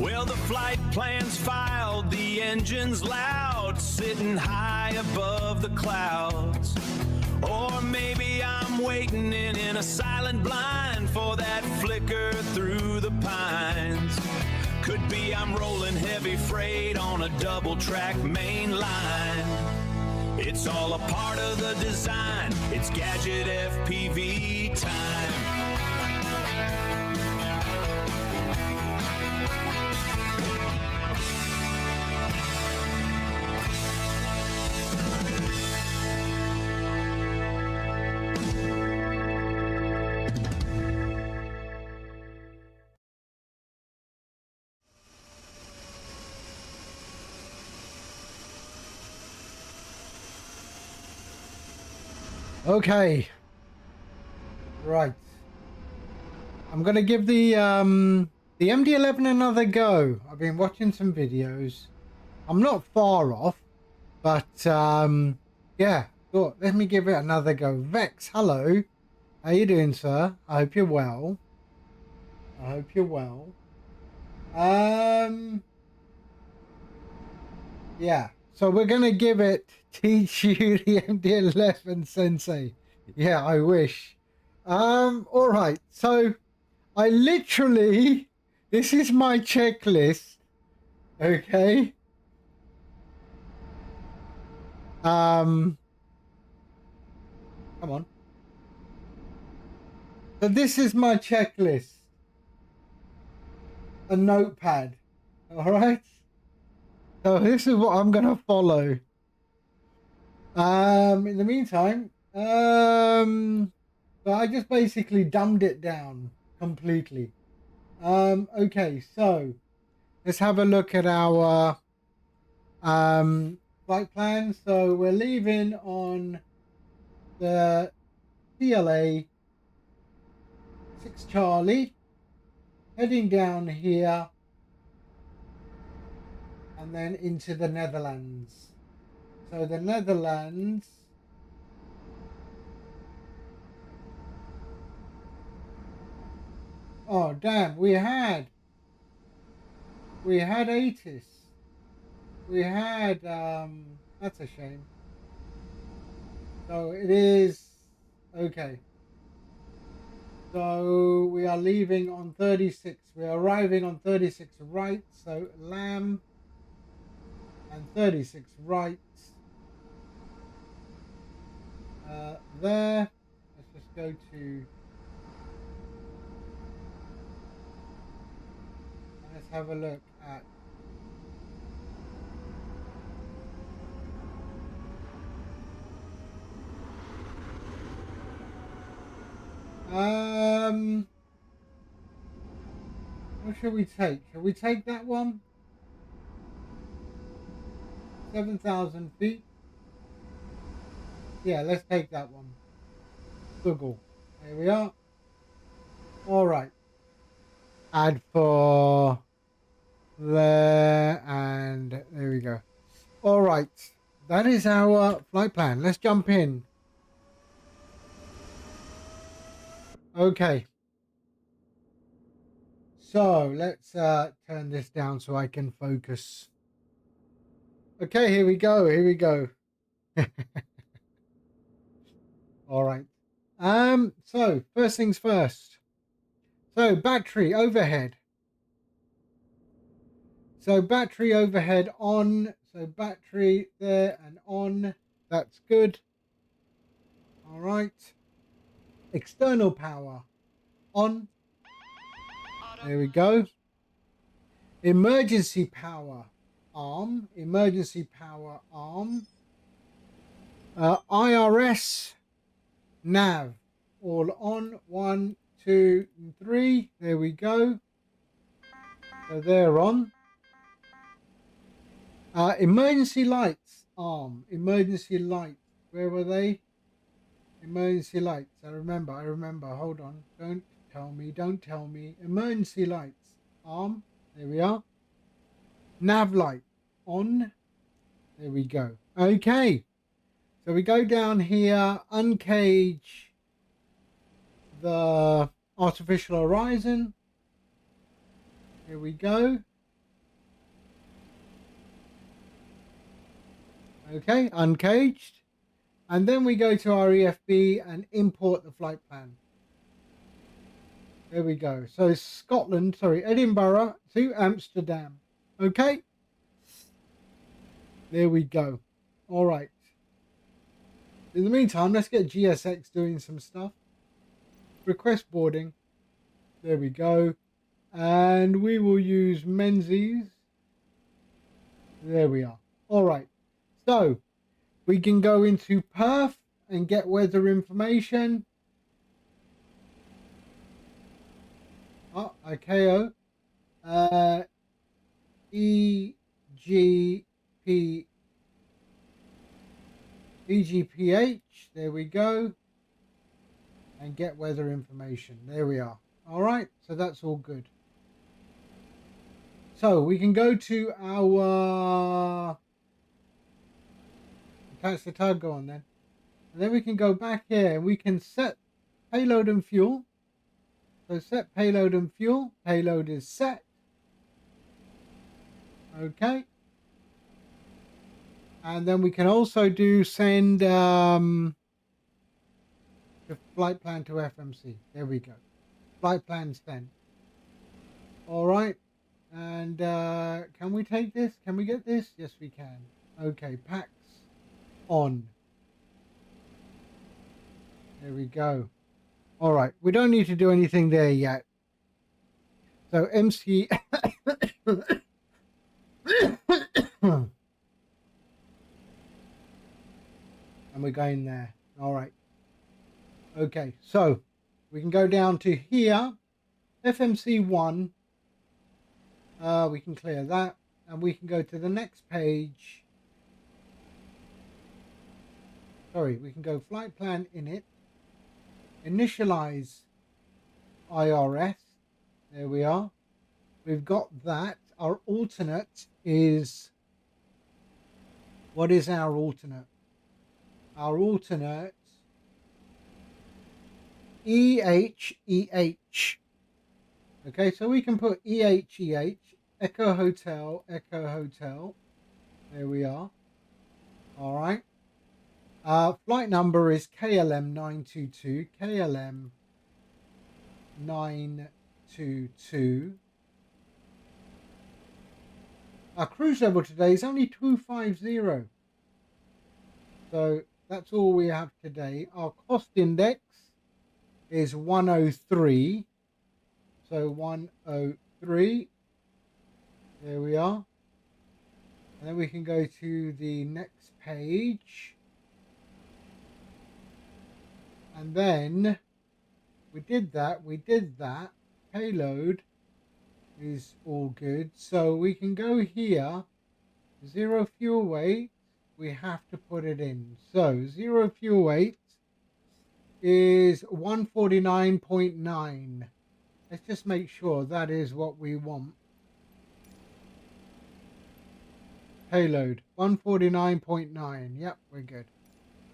Well, the flight plan's filed, the engine's loud, sitting high above the clouds. Or maybe I'm waiting in a silent blind for that flicker through the pines. Could be I'm rolling heavy freight on a double-track main line. It's all a part of the design. It's Gadget FPV time. Okay, right. I'm gonna give the MD-11 another go. I've been watching some videos. I'm not far off, but yeah. Thought let me give it another go. Vex, hello. How you doing, sir? I hope you're well. I hope you're well. Yeah. So we're gonna give it teach you the MD-11 Sensei. Yeah, I wish. All right. So I literally, this is my checklist. Okay. Come on. So this is my checklist. A notepad. All right. So this is what I'm gonna follow. In the meantime, so I just basically dumbed it down completely. Okay, so let's have a look at our flight plan. So we're leaving on the CLA 6 Charlie, heading down here and then into the Netherlands. So the Netherlands, oh damn, we had ATIS. We had that's a shame. So it is okay. So we are leaving on 36. We're arriving on 36 right. So Lamb and 36 right. There. Let's just go to. Let's have a look at. What shall we take? Shall we take that one? 7,000 feet. Yeah, let's take that one. Google. Here we are. All right. Add for there, and there we go. All right. That is our flight plan. Let's jump in. Okay. So let's turn this down so I can focus. Okay, here we go. Here we go. All right. So first things first. So battery overhead. So battery overhead on. So battery there and on. That's good. All right. External power on. There we go. Emergency power arm. Emergency power arm. IRS nav all on. 1, 2, and 3. There we go. So they're on. Emergency lights arm. Emergency lights. Where were they? Emergency lights. I remember. Hold on. Don't tell me. Emergency lights arm. There we are. Nav light on. There we go. Okay. So we go down here, uncage the artificial horizon. Here we go. Okay, uncaged. And then we go to our EFB and import the flight plan. There we go. So Scotland, sorry, Edinburgh to Amsterdam. Okay. There we go. All right. In the meantime, let's get GSX doing some stuff. Request boarding. There we go. And we will use Menzies. There we are. All right. So we can go into Perth and get weather information. Oh, ICAO. EGPH. There we go. And get weather information. There we are. All right. So that's all good. So we can go to our... Catch the tug, go on then. And then we can go back here and we can set payload and fuel. So set payload and fuel. Payload is set. Okay. And then we can also do send the flight plan to FMC. There we go. Flight plan sent. All right. And can we take this? Can we get this? Yes, we can. Okay, packs on. There we go. All right. We don't need to do anything there yet. So MC... and we're going there. All right. Okay, so we can go down to here, FMC1. We can clear that, and we can go to the next page. Sorry, we can go flight plan init, initialize IRS. There we are. We've got that. Our alternate is... What is our alternate? Our alternate EHEH. Okay, so we can put EHEH, Echo Hotel, Echo Hotel. There we are. All right. Flight number is KLM 922, KLM 922. Our cruise level today is only 250. So that's all we have today. Our cost index is 103. So 103. There we are. And then we can go to the next page. And then we did that. Payload is all good. So we can go here. 0 fuel weight. We have to put it in. So 0 fuel weight is 149.9. Let's just make sure that is what we want. Payload 149.9. Yep, we're good.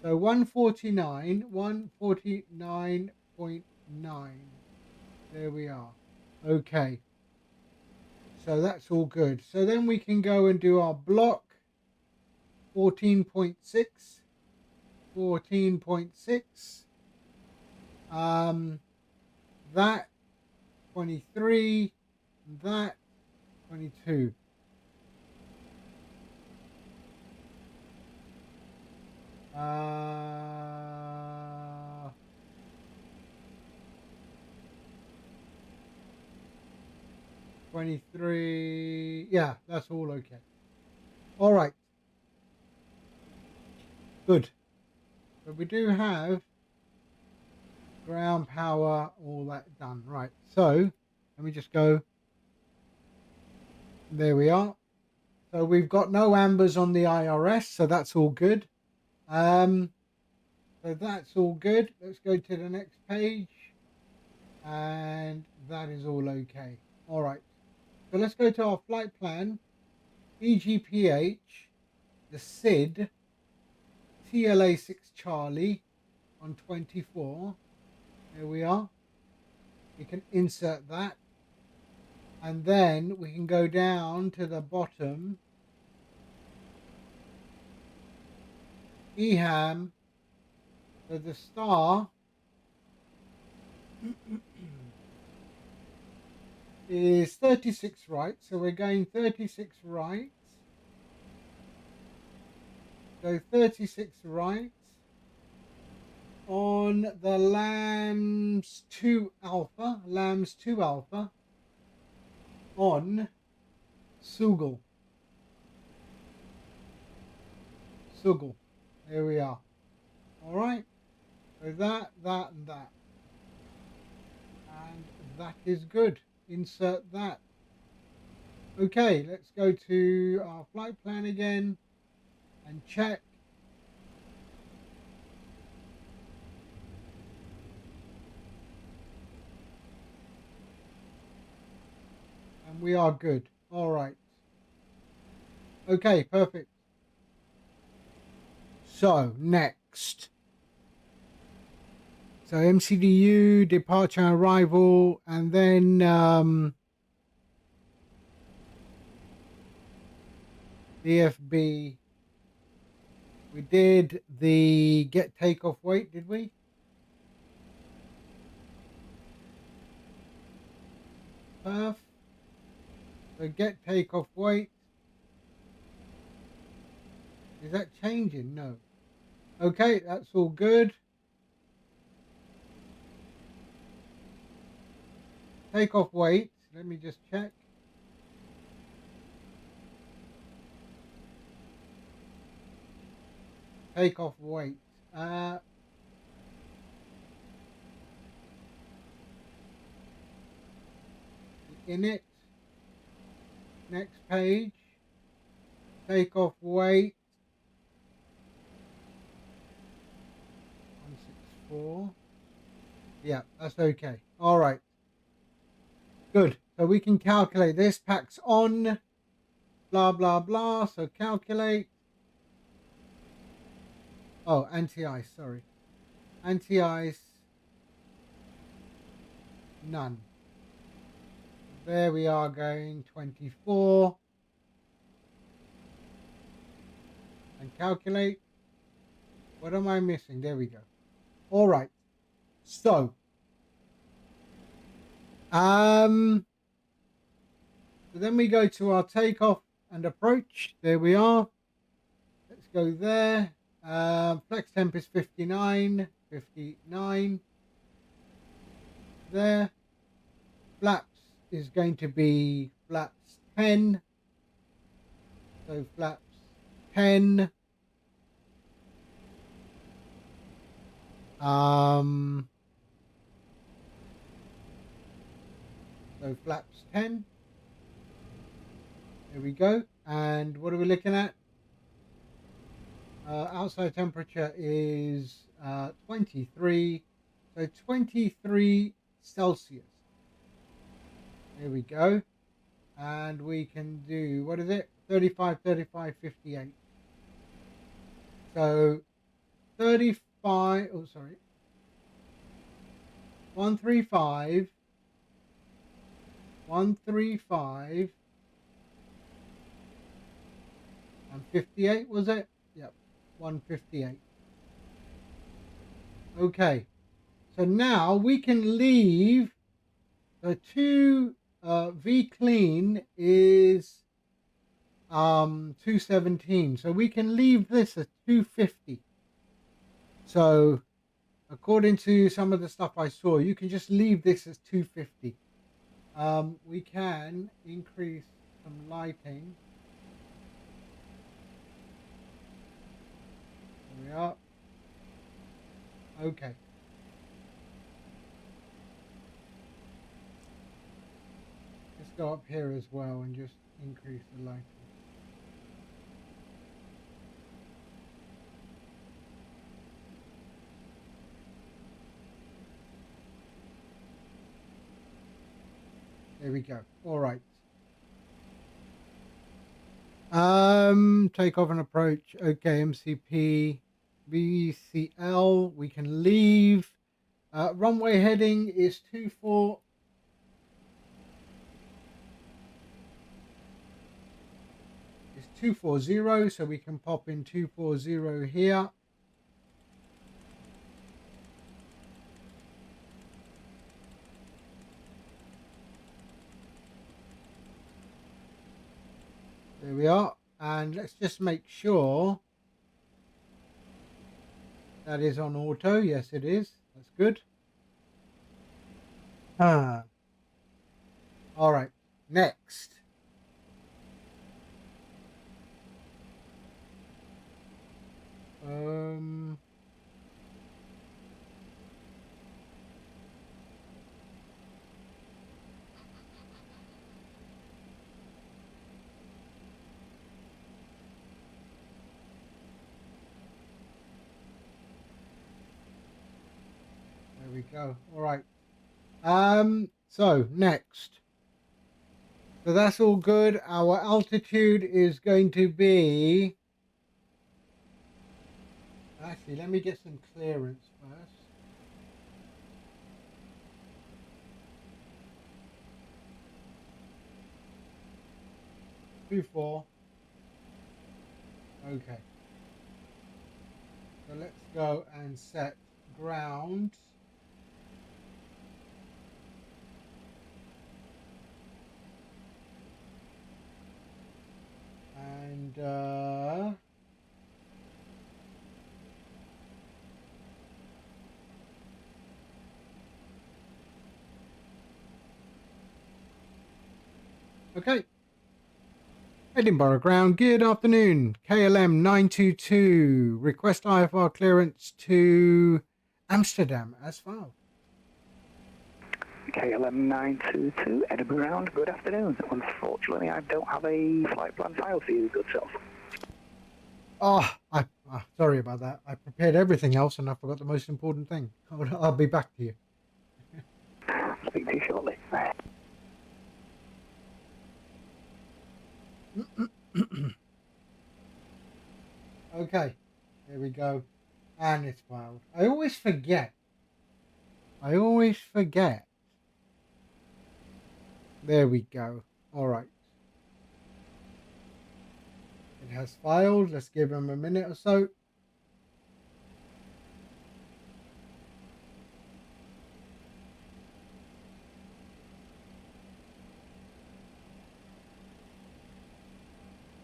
So 149.9. There we are. Okay. So that's all good. So then we can go and do our block 14.6. 14.6. That 23. That 22. Uh, 23. Yeah, that's all okay. All right. Good. But we do have ground power, all that done. Right. So let me just go. There we are. So we've got no ambers on the IRS, so that's all good. So that's all good. Let's go to the next page. And that is all okay. All right. So let's go to our flight plan. EGPH, the SID, TLA6 Charlie on 24. There we are. We can insert that. And then we can go down to the bottom. EHAM. So the star is 36 right. So we're going 36 right. So 36 right on the lambs 2 alpha, on Sugal. There we are. All right. So that, and that. And that is good. Insert that. Okay, let's go to our flight plan again and check. And we are good. All right. Okay, perfect. So next. So MCDU, departure, arrival, and then DFB. We did the get takeoff weight, did we? Perf. So get takeoff weight. Is that changing? No. Okay, that's all good. Takeoff weight. Let me just check. Takeoff weight. In it. Next page. Takeoff weight. 164. Yeah, that's okay. All right. Good. So we can calculate this. Packs on. Blah, blah, blah. So calculate. Oh, anti-ice. Sorry. Anti-ice. None. There we are going 24. And calculate. What am I missing? There we go. All right. So, so then we go to our takeoff and approach. There we are. Let's go there. Flex temp is 59. There. Flaps is going to be flaps 10. So flaps 10. So flaps 10. There we go. And what are we looking at? Outside temperature is 23. So 23 Celsius. There we go. And we can do, what is it? 35, 35, 58. So 35, oh, sorry. 135, 135, and 58, was it? Yep, 158. Okay, so now we can leave the two V clean is 217, so we can leave this at 250. So according to some of the stuff I saw, you can just leave this as 250. We can increase some lighting. There we are. Okay. Let's go up here as well and just increase the lighting. There we go. All right. Takeoff and approach. Okay, MCP, BCL. We can leave. Runway heading is 24. It's 240, so we can pop in 240 here. we are. And let's just make sure that is on auto. Yes, it is. That's good. All right. Next. There we go. All right. So next. So that's all good. Our altitude is going to be... Actually, let me get some clearance first. Two, 4. Okay. So let's go and set ground. And okay. Edinburgh ground, good afternoon. KLM 922, request IFR clearance to Amsterdam as filed. KLM 922, Edinburgh ground, good afternoon. Unfortunately, I don't have a flight plan file for you, good self. Oh, sorry about that. I prepared everything else and I forgot the most important thing. I'll be back to you. Speak to you shortly. Okay, there we go. And it's filed. I always forget. There we go. All right. It has filed. Let's give him a minute or so.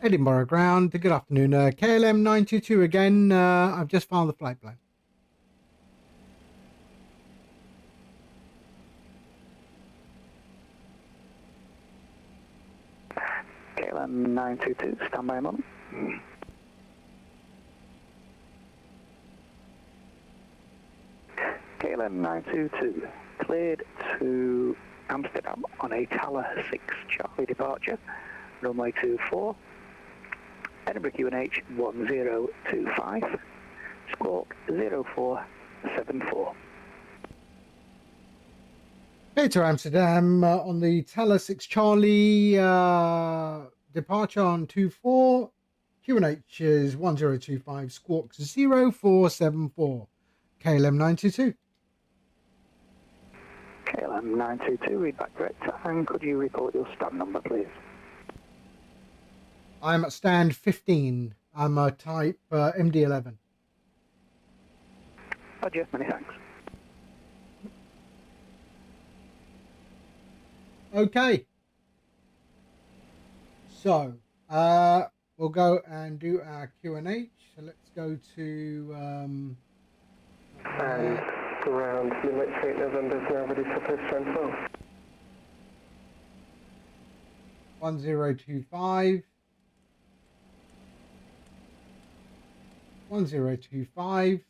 Edinburgh ground, good afternoon. KLM 922 again. I've just filed the flight plan. KLM 922, stand by a moment. KLM 922, cleared to Amsterdam on a Tower 6 Charlie departure, runway 24, Edinburgh QNH 1025, squawk 0474. Okay, to Amsterdam on the Tower 6 Charlie departure on 24. QNH is 1025, squawk 0474. KLM 922. KLM 922, read back correct, and could you report your stand number, please? I'm at stand 15. I'm a type MD-11. Roger, many thanks. Okay. So, we'll go and do our QNH. So let's go to... and ground, Limit 8 November is now ready for post transfer. 1025. 1025.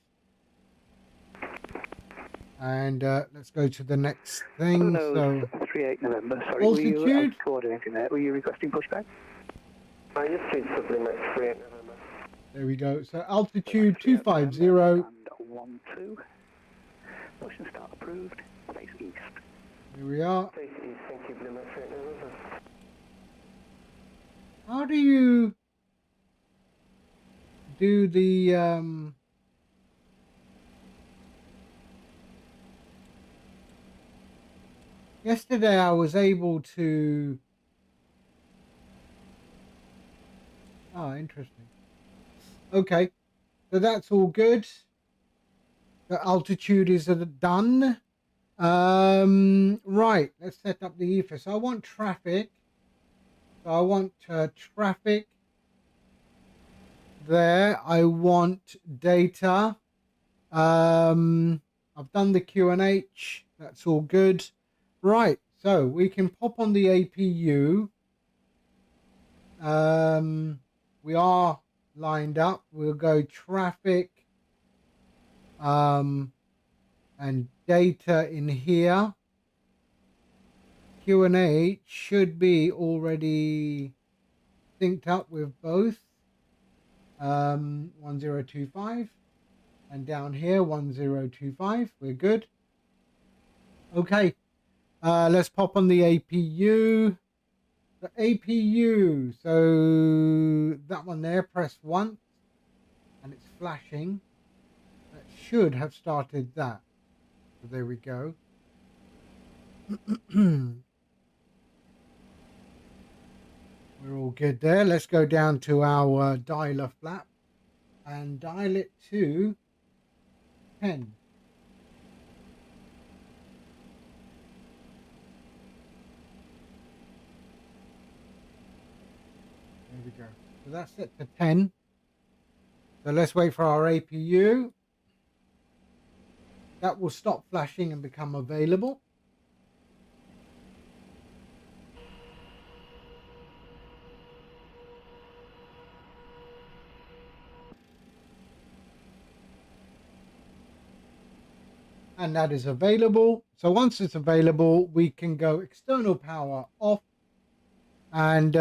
And let's go to the next thing. So 38 November, sorry, altitude. were you coordinating there? Were you requesting pushback? Yes, please, sublimit 38 November. There we go. So altitude 250. And 12. Motion start approved. Face east. Here we are. Face east, thank you, limit 38 November. How do you do the yesterday I was able to interesting. Okay, so that's all good. The altitude is done. Right, let's set up the EFA. So I want traffic. So I want traffic there. I want data. I've done the QNH. That's all good. Right, so we can pop on the APU. We are lined up. We'll go traffic and data in here. QNH should be already synced up with both. 1025 and down here 1025. We're good. Okay, let's pop on the APU. The APU, so that one there, press once and it's flashing. That should have started that. So there we go. We're all good there. Let's go down to our dialer flap and dial it to 10. There we go. So that's set to 10. So let's wait for our APU. That will stop flashing and become available. And that is available. So once it's available, we can go external power off and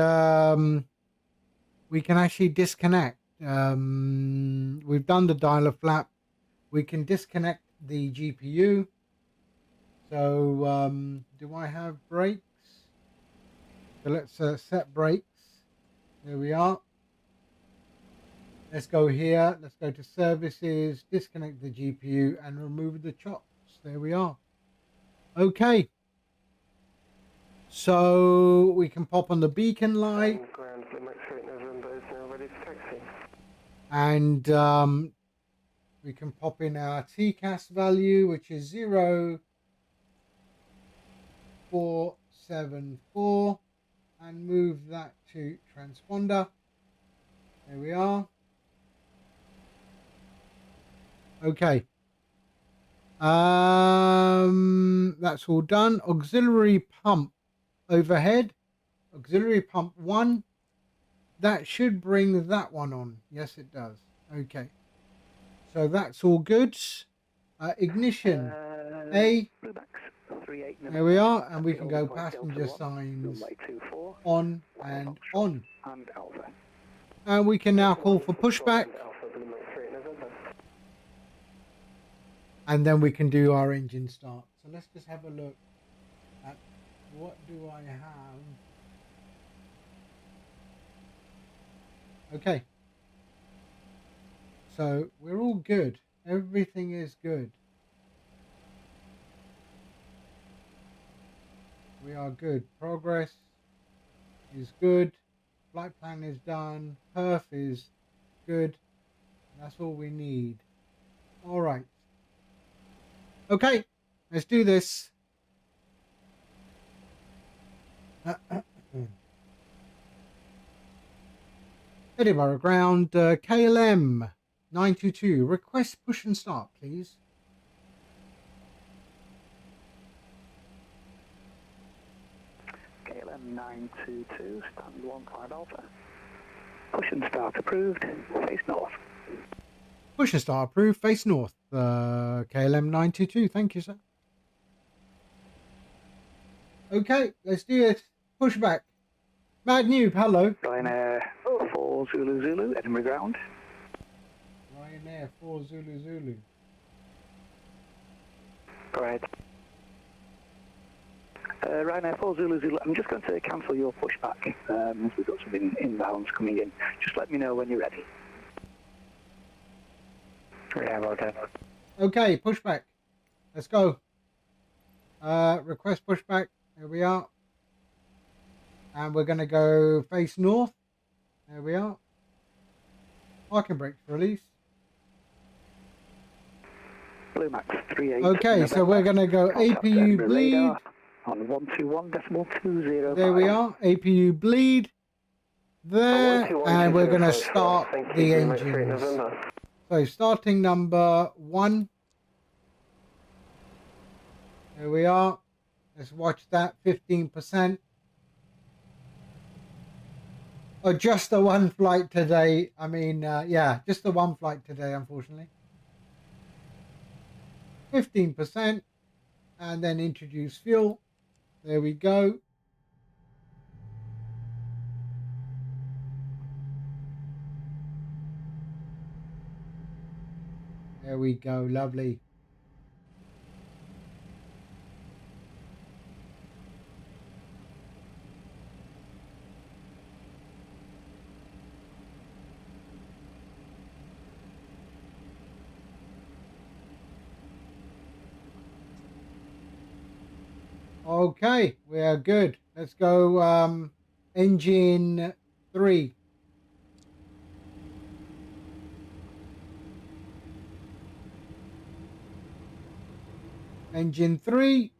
we can actually disconnect. We've done the dialer flap. We can disconnect the GPU. So do I have brakes? So let's set brakes. There we are. Let's go here. Let's go to services, disconnect the GPU and remove the chops. There we are. Okay. So we can pop on the beacon light. And we can pop in our TCAS value, which is 0474 and move that to transponder. There we are. Okay. That's all done. Auxiliary pump overhead. Auxiliary pump 1. That should bring that one on. Yes, it does. Okay. So that's all good. Ignition. A. There we are. And we can go passenger signs on and on. And we can now call for pushback. And then we can do our engine start. So let's just have a look at what do I have. Okay. So we're all good. Everything is good. We are good. Progress is good. Flight plan is done. Perf is good. That's all we need. All right. Okay, let's do this. Edinburgh ground, KLM 922. Request push and start, please. KLM 922, stand 15 Alpha. Push and start approved, face north. Push and start approved, face north. KLM 922, thank you, sir. Okay, let's do it. Pushback. Mad Noob, hello. Ryanair 4 Zulu Zulu, Edinburgh ground. Ryanair 4 Zulu Zulu. Go ahead. Ryanair 4 Zulu Zulu, I'm just going to cancel your pushback. We've got some inbounds coming in. Just let me know when you're ready. Yeah, well done. Okay, pushback. Let's go. Request pushback. There we are. And we're going to go face north. There we are. Parking brakes release. Blue Max 38. Okay, so we're going to go APU bleed. On 121.20. There we are. APU bleed. there, and we're going to 1225 start Thank you, the Green Light Straight engines. November. So starting number 1. There we are. Let's watch that. 15%. Oh, just the one flight today. I mean, yeah, just the one flight today, unfortunately. 15%. And then introduce fuel. There we go. There we go. Lovely. Okay, we are good. Let's go engine 3. Engine 3.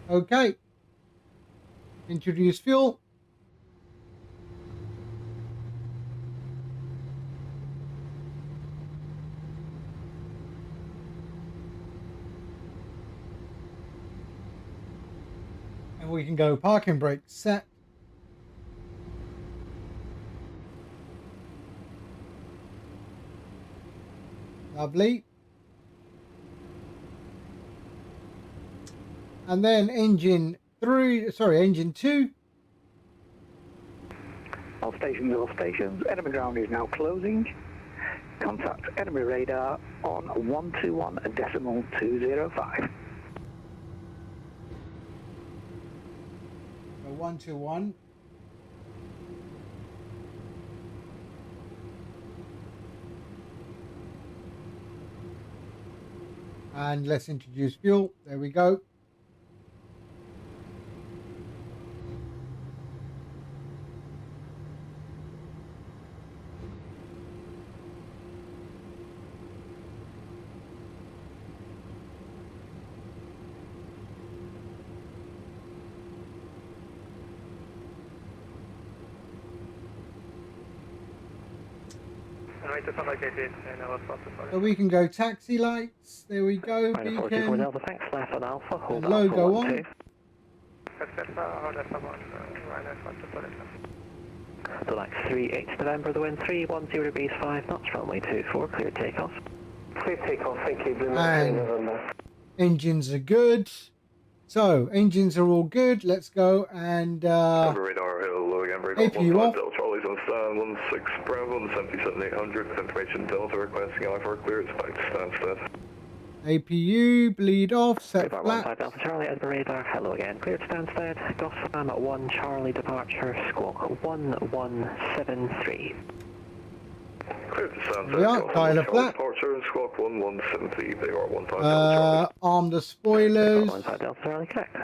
Okay. Introduce fuel. And we can go parking brake set. Lovely. And then engine 2. All stations. Edinburgh ground is now closing. Contact Edinburgh radar on 121.205. 121. And let's introduce fuel. There we go. So we can go taxi lights. There we go. Beacon. Thanks, left on Alpha. Hold And logo on. Select 38 November, the wind 310 degrees 5 knots, runway 24, clear takeoff. Clear takeoff, thank you, Blue And November. engines are good. So engines are all good. Let's go and radar, hello again, radar. APU off. Delta Charlie's on stand, 16 Bravo, 77-800, information Delta requesting I-4 clearance, back to standstill. APU, bleed off, set Radar flat. 15 Delta Charlie, Edinburgh radar, hello again, cleared Stansted, Gotham at 1 Charlie departure, squawk 1173. Cleared to Stansted, We are, Gotham, dialer Charlie flat. departure, squawk 1173, they are 15 Delta Charlie. Arm the spoilers. 15 Delta Charlie, correct.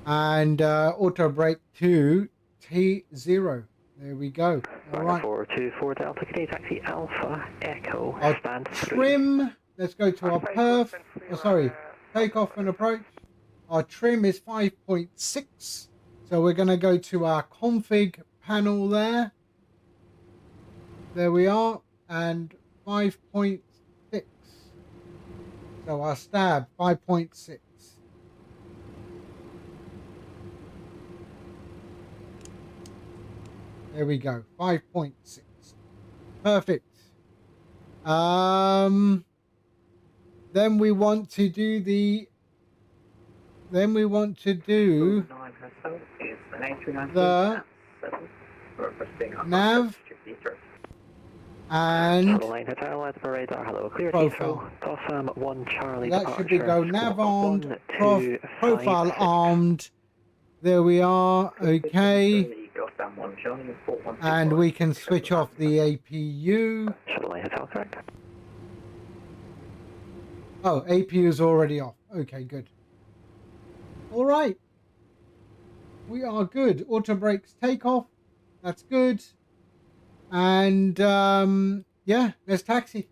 And auto brake to T0. There we go. All right. 424 Delta, Canadian taxi Alpha, Echo, Our stand 3. trim. Let's go to our perf. Oh, sorry. Takeoff and approach. Our trim is 5.6. So we're going to go to our config panel there. There we are. And 5.6. So our stab, 5.6. There we go. 5.6. Perfect. Then we want to do the the nav and profile. That should be go nav armed, profile armed. There we are. Okay. And we can switch off the APU. Oh, APU is already off. Okay, good. All right. We are good. Auto brakes takeoff. That's good. And yeah, let's taxi.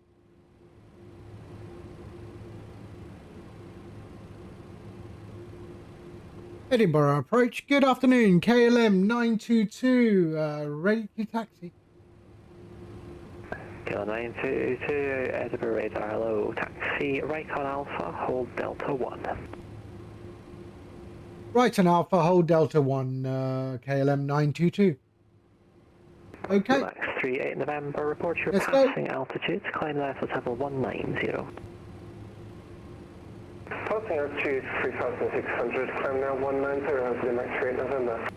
Edinburgh approach. Good afternoon, KLM 922, ready to taxi. KLM 922, Edinburgh radar, hello, taxi, right on Alpha, hold Delta 1. Right on Alpha, hold Delta 1, KLM 922. Okay. Max 38 November, report your Let's go. passing altitude, climb level level 190. Passing altitude 3,600, climb now 190, and to the Max 38 November.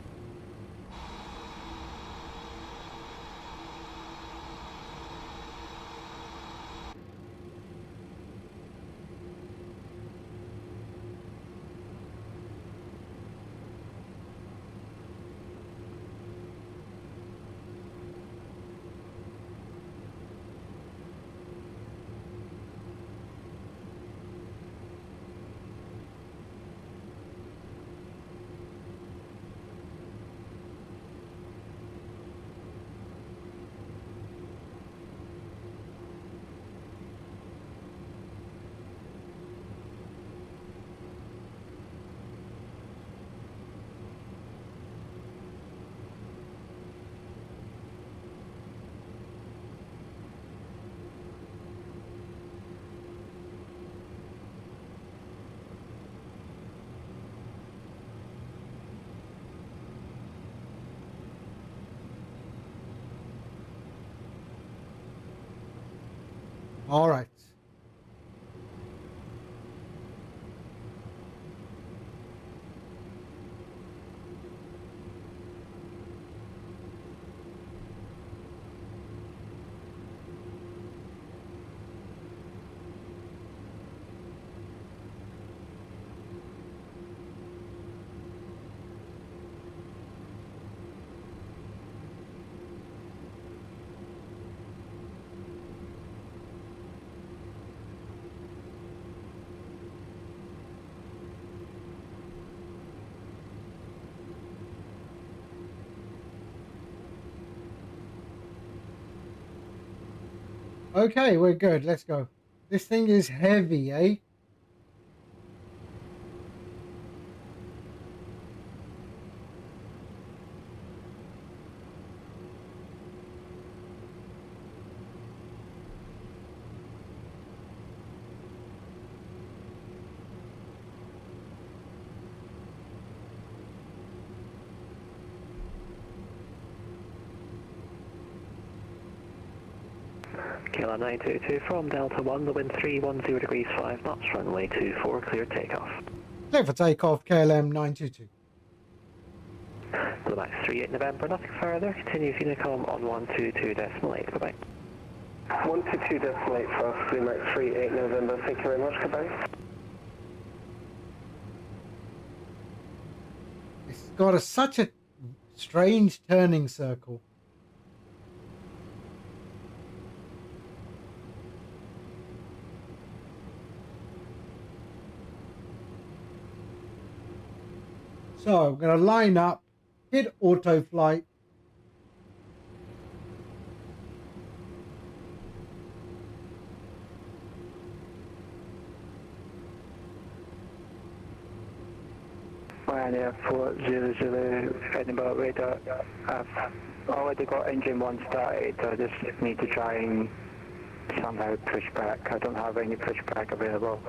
All right. Okay, we're good. Let's go. This thing is heavy, eh? KLM 922 from Delta 1, the wind 310 degrees 5 knots, runway 24, clear takeoff. Clear for takeoff, KLM 922. The Max 38 November, nothing further, continue Unicom on 122.8, goodbye. 122.8 for us, Max 38 November, thank you very much, goodbye. It's got such a strange turning circle. So I'm going to line up, hit auto flight. Ryanair 400 Edinburgh radar. I've already got engine 1 started, so I just need to try and somehow push back. I don't have any pushback available.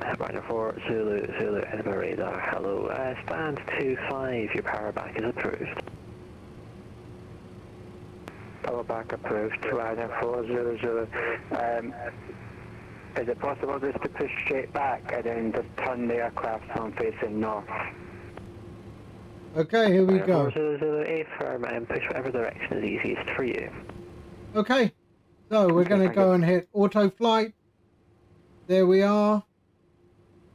Ryanair 4 Zulu Edinburgh radar, hello, stand 25, your power back is approved. Power back approved, Ryanair 400. Is it possible just to push straight back and then just turn the aircraft on facing north? Okay, here we go. 400 firm and push whatever direction is easiest for you. Okay, so we're going to go and hit auto flight. There we are.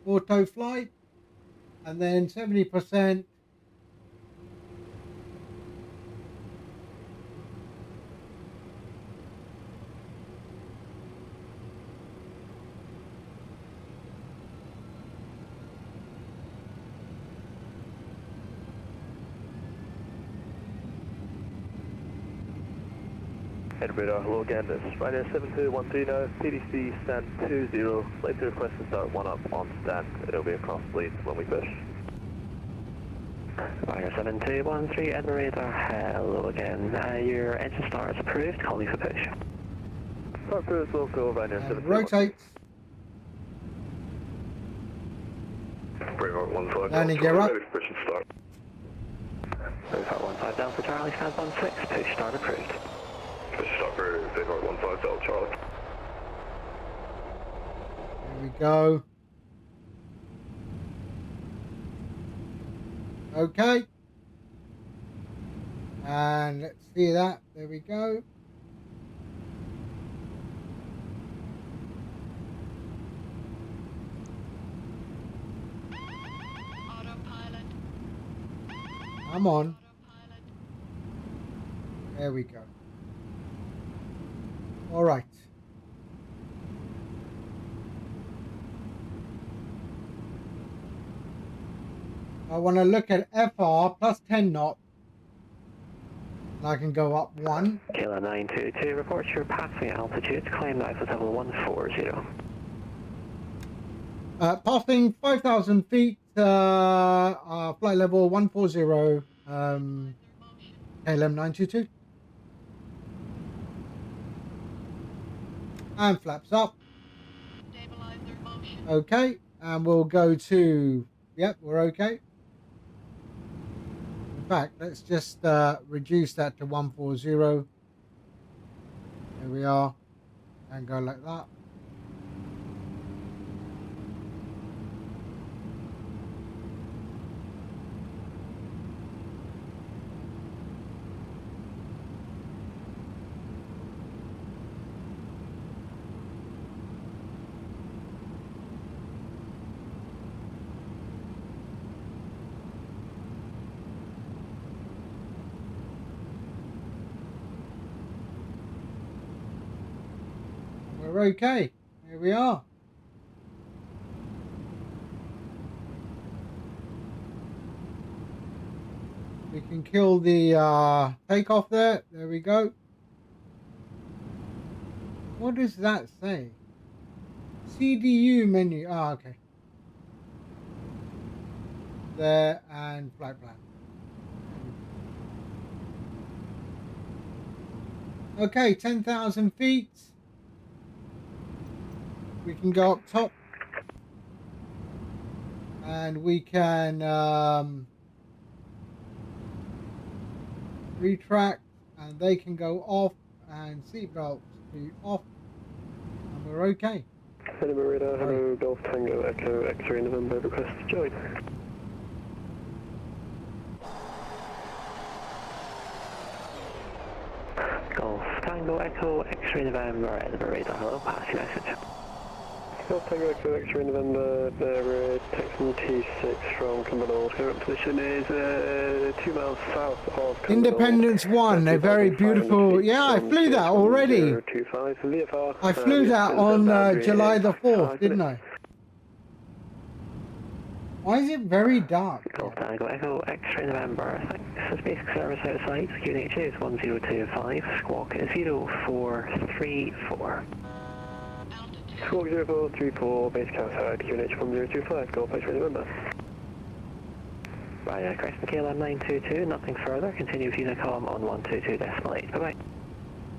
Auto flight. And then 70%. Head radar, hello again, this is Ryanair 7213 now, PDC stand 20, like to request to start 1 up on stand, it'll be across lead when we push. Ryanair 7213, Edinburgh radar, hello again, your engine start is approved, call me for push. Start approved, local, Ryanair 7213. Rotate. Braveheart 15 Landing Delta gear up. ready for push and start. Braveheart 15 Delta Charlie, stands on 6, push start approved. Push start for Braveheart 15 Delta Charlie. There we go. Okay. And let's see that. There we go. Autopilot. I'm on. Autopilot. There we go. All right. I want to look at FR plus 10 knots. And I can go up 1. KLM 922, report your passing altitude, climb now to level 140. Passing 5,000 feet, flight level 140, KLM 922. And flaps up. Stabilizer motion. Okay, and we'll go to, yep, we're okay. In fact, let's just reduce that to 140. There we are, and go like that. We're okay. Here we are. We can kill the takeoff there. There we go. What does that say? CDU menu. Ah, okay. There and flight plan. Okay, 10,000 feet. We can go up top. And we can retract, and they can go off, and seatbelts be off, and we're okay. Edinburgh radar, hello, Golf Tango, Echo, X-ray November, request to join. Golf Tango, Echo, X-ray November, Edinburgh radar, hello, pass your message. Golf Tango, Echo, X-ray November, they're Texan T6 from Cumbernauld. Current position is 2 miles south of Cumbernauld. Independence 1, a very beautiful. Yeah, I flew that already. I flew that on July the 4th, didn't I? Why is it very dark? Golf Tango Echo X-ray November. Thanks. This basic service outside. QNH is 1025. Squawk is 0434. Squawk 0434. Basic outside. QNH 1025. Golf X-ray November. Right, correction KLM 922. Nothing further. Continue with Unicom on 122.8. Bye bye.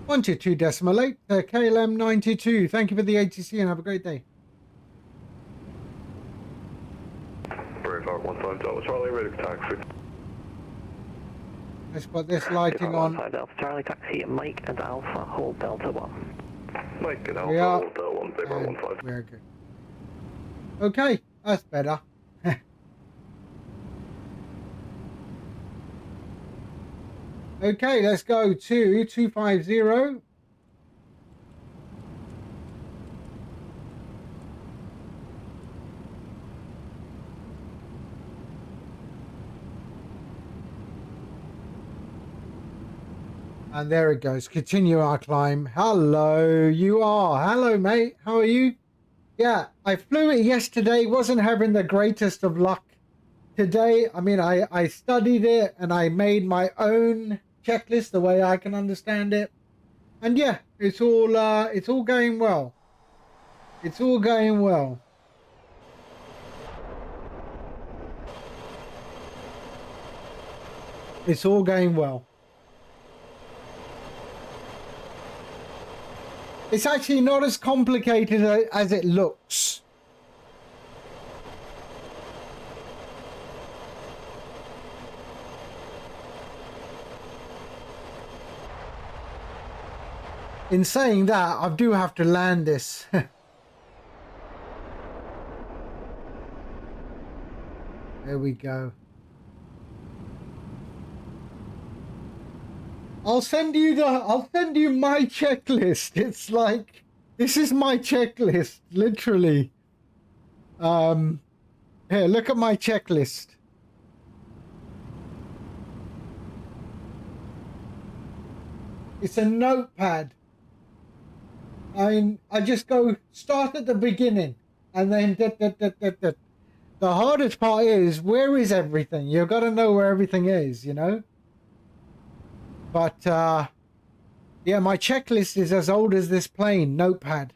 122.8. KLM 92. Thank you for the ATC and have a great day. Braveheart 15 Delta Charlie, ready for taxi. Let's put this lighting on. 15 Delta Charlie, taxi, Mike and Alpha, hold Delta 1. Mike and We Alpha, are. hold Delta 1, Braveheart 15. Very good. Okay, that's better. Okay, let's go to 250. And there it goes. Continue our climb. Hello, you are. Hello, mate. How are you? Yeah, I flew it yesterday. Wasn't having the greatest of luck. Today, I mean, I studied it and I made my own checklist the way I can understand it. And yeah, it's all going well. It's all going well. It's all going well. It's actually not as complicated as it looks. In saying that, I do have to land this. There we go. I'll send you my checklist. It's like, this is my checklist, literally. Here, look at my checklist. It's a notepad. I mean, I just go start at the beginning and then The hardest part is, where is everything? You've got to know where everything is, you know? But, yeah, my checklist is as old as this plane, notepad.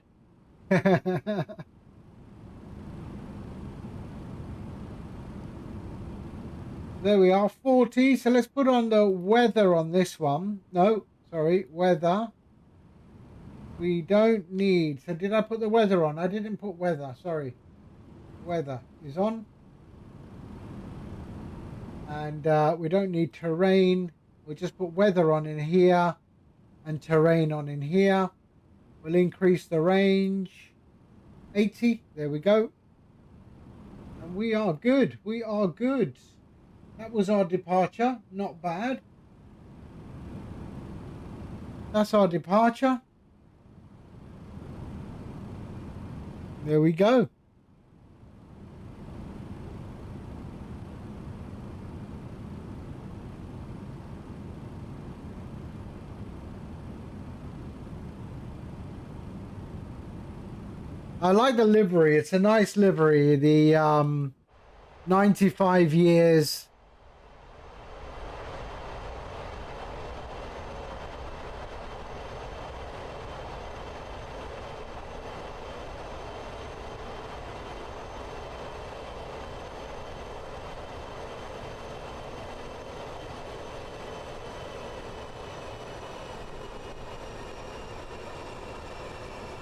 There we are, 40. So let's put on the weather on this one. No, sorry, weather. We don't need, so did I put the weather on? I didn't put weather, sorry. Weather is on. And we don't need terrain. We'll just put weather on in here and terrain on in here. We'll increase the range. 80, there we go. And we are good, we are good. That was our departure, not bad. That's our departure. There we go. I like the livery. It's a nice livery. The 95 years.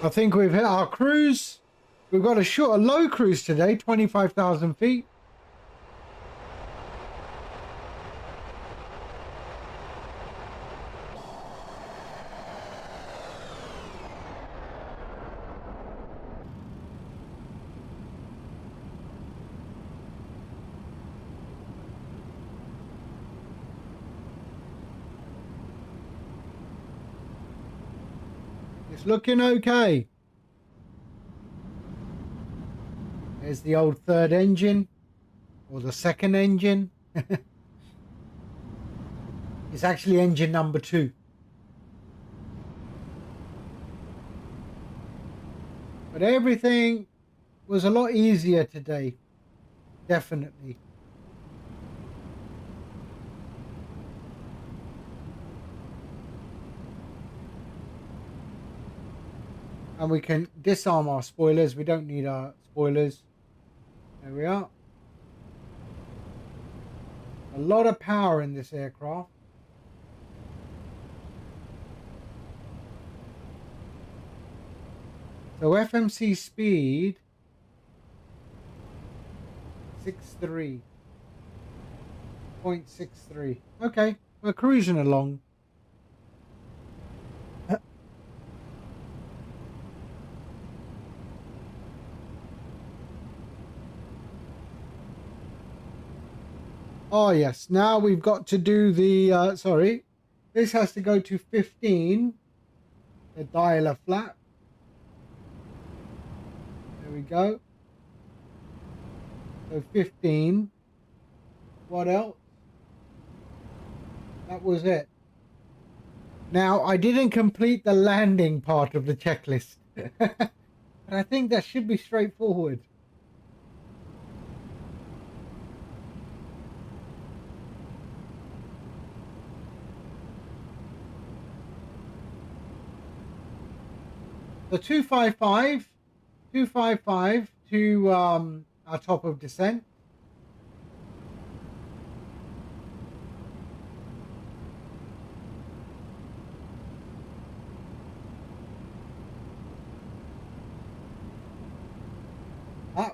I think we've hit our cruise. We've got a low cruise today, 25,000 feet. It's looking okay. There's the old third engine, or the second engine. It's actually engine number 2. But everything was a lot easier today, definitely. And we can disarm our spoilers. We don't need our spoilers. There we are. A lot of power in this aircraft. So FMC speed 63.63. Okay, we're cruising along. Oh yes, now we've got to do the, sorry, this has to go to 15, the dialer flap. There we go. So 15. What else? That was it. Now, I didn't complete the landing part of the checklist. But I think that should be straightforward. So 255 to our top of descent.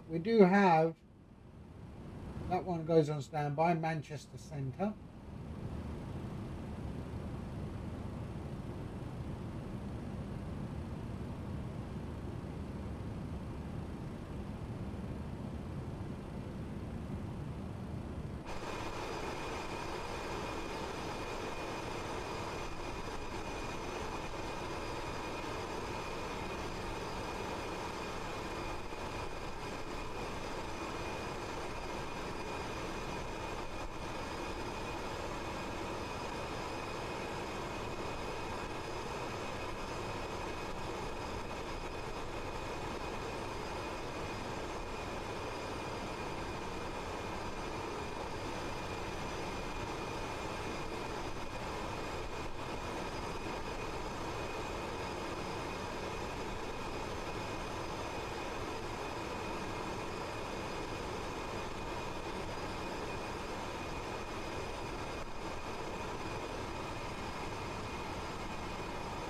We do have that one goes on standby, Manchester Centre.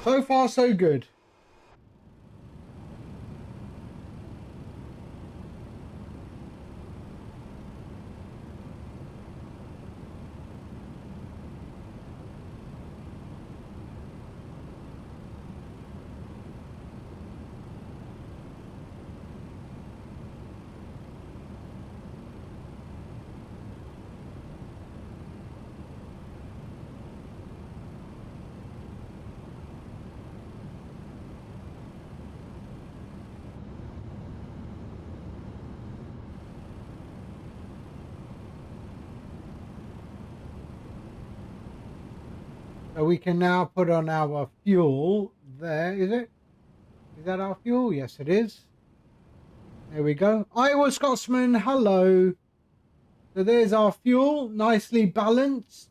So far, so good. So we can now put on our fuel there, is it? Is that our fuel? Yes, it is. There we go. Iowa Scotsman, hello. So there's our fuel, nicely balanced.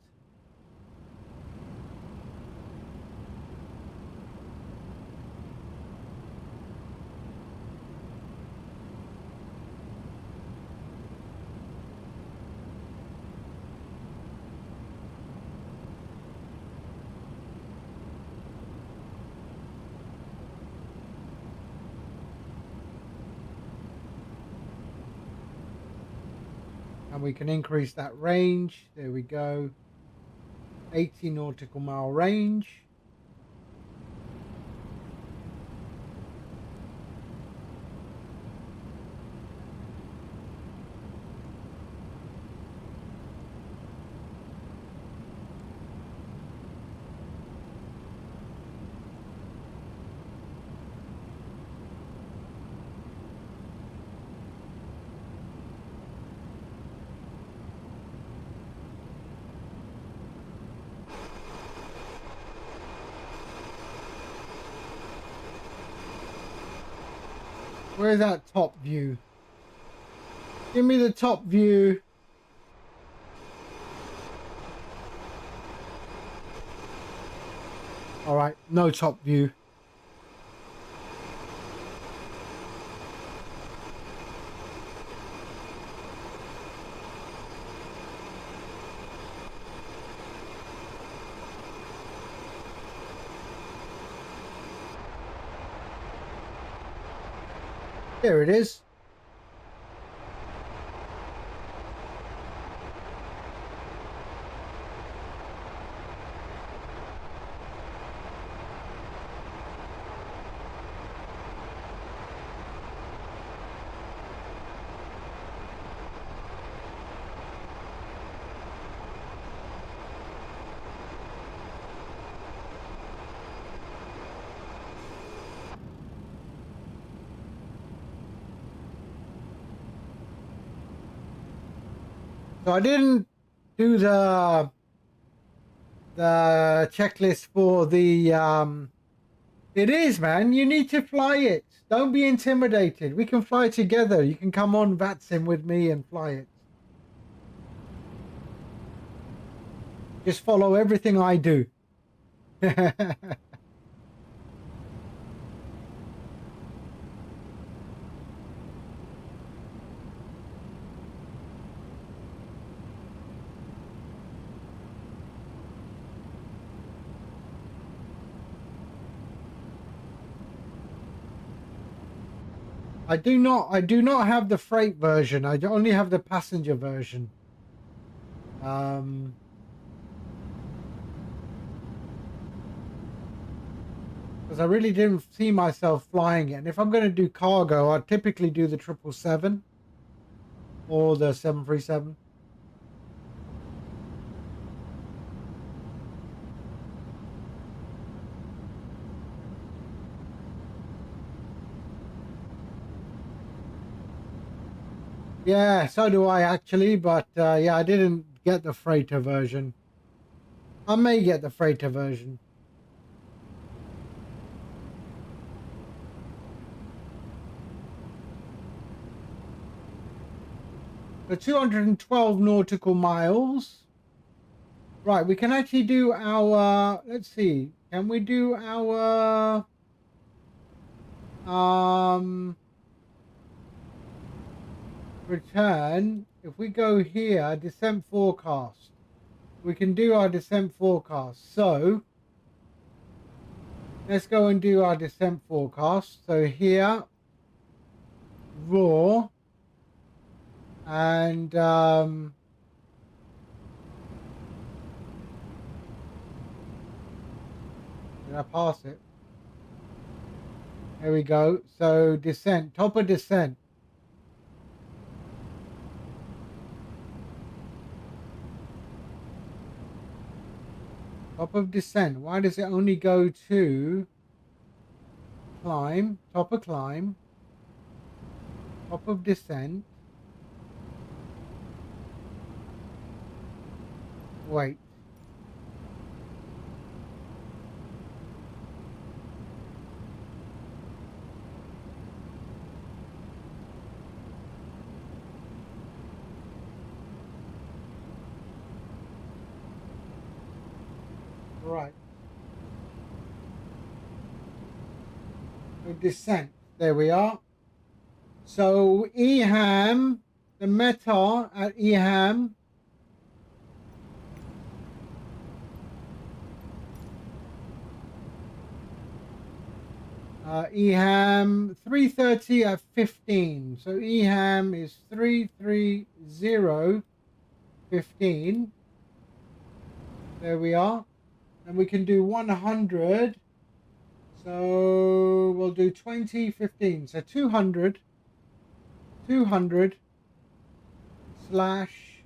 And we can increase that range. There we go. 80 nautical mile range. Where's that top view? Give me the top view. All right, no top view. There it is. So I didn't do the checklist for the it is, man, you need to fly it. Don't be intimidated. We can fly together. You can come on VATSIM with me and fly it. Just follow everything I do. I do not have the freight version. I only have the passenger version. Because I really didn't see myself flying it. And if I'm going to do cargo, I typically do the 777 or the 737. Yeah, so do I actually, but yeah, I didn't get the freighter version. I may get the freighter version. The 212 nautical miles. Right, we can actually do our, let's see, can we do our return? If we go here, descent forecast, we can do our descent forecast. So let's go and do our descent forecast. So here, raw, and did I pass it? There we go. So descent, top of descent. Top of descent. Why does it only go to climb? Top of climb. Top of descent. Wait. Right. So descent. There we are. So EHAM, the meta at EHAM. EHAM 330 at 15. So EHAM is 330 15. There we are. And we can do 100. So we'll do 20, 15. So 200 slash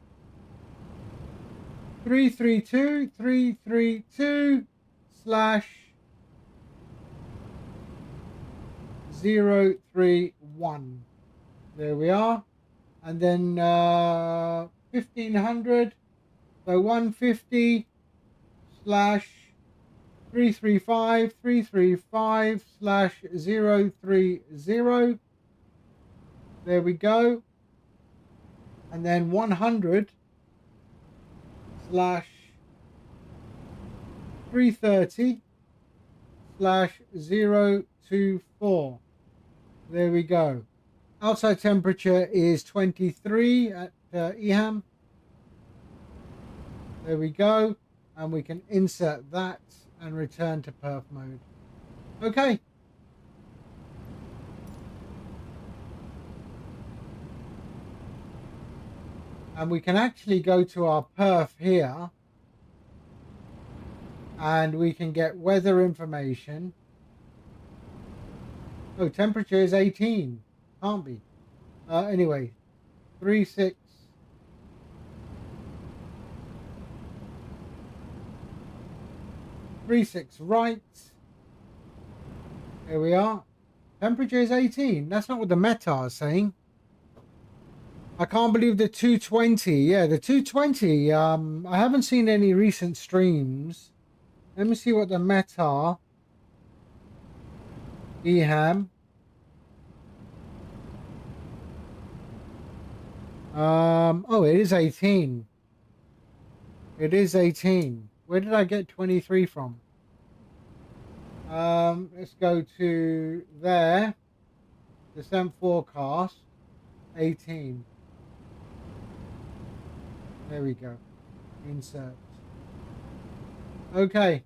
332 slash 031. There we are. And then 1500. So 150 slash 335 slash 030. There we go. And then 100 slash 330 slash 024. There we go. Outside temperature is 23 at EHAM. There we go. And we can insert that and return to perf mode. Okay. And we can actually go to our perf here and we can get weather information. Oh, temperature is 18. Can't be. Anyway, 36. Right. There we are. Temperature is 18. That's not what the meta is saying. I can't believe the 220. Yeah, the 220. I haven't seen any recent streams. Let me see what the meta EHAM. Oh, it is 18. It is 18. Where did I get 23 from? Let's go to there. Descent forecast. 18. There we go. Insert. Okay.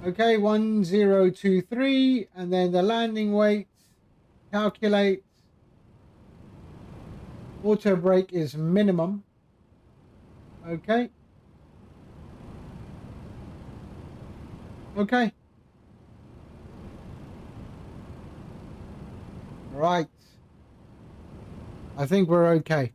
Okay, 1023, and then the landing weight calculate. Auto brake is minimum. Okay. Okay. Right. I think we're okay.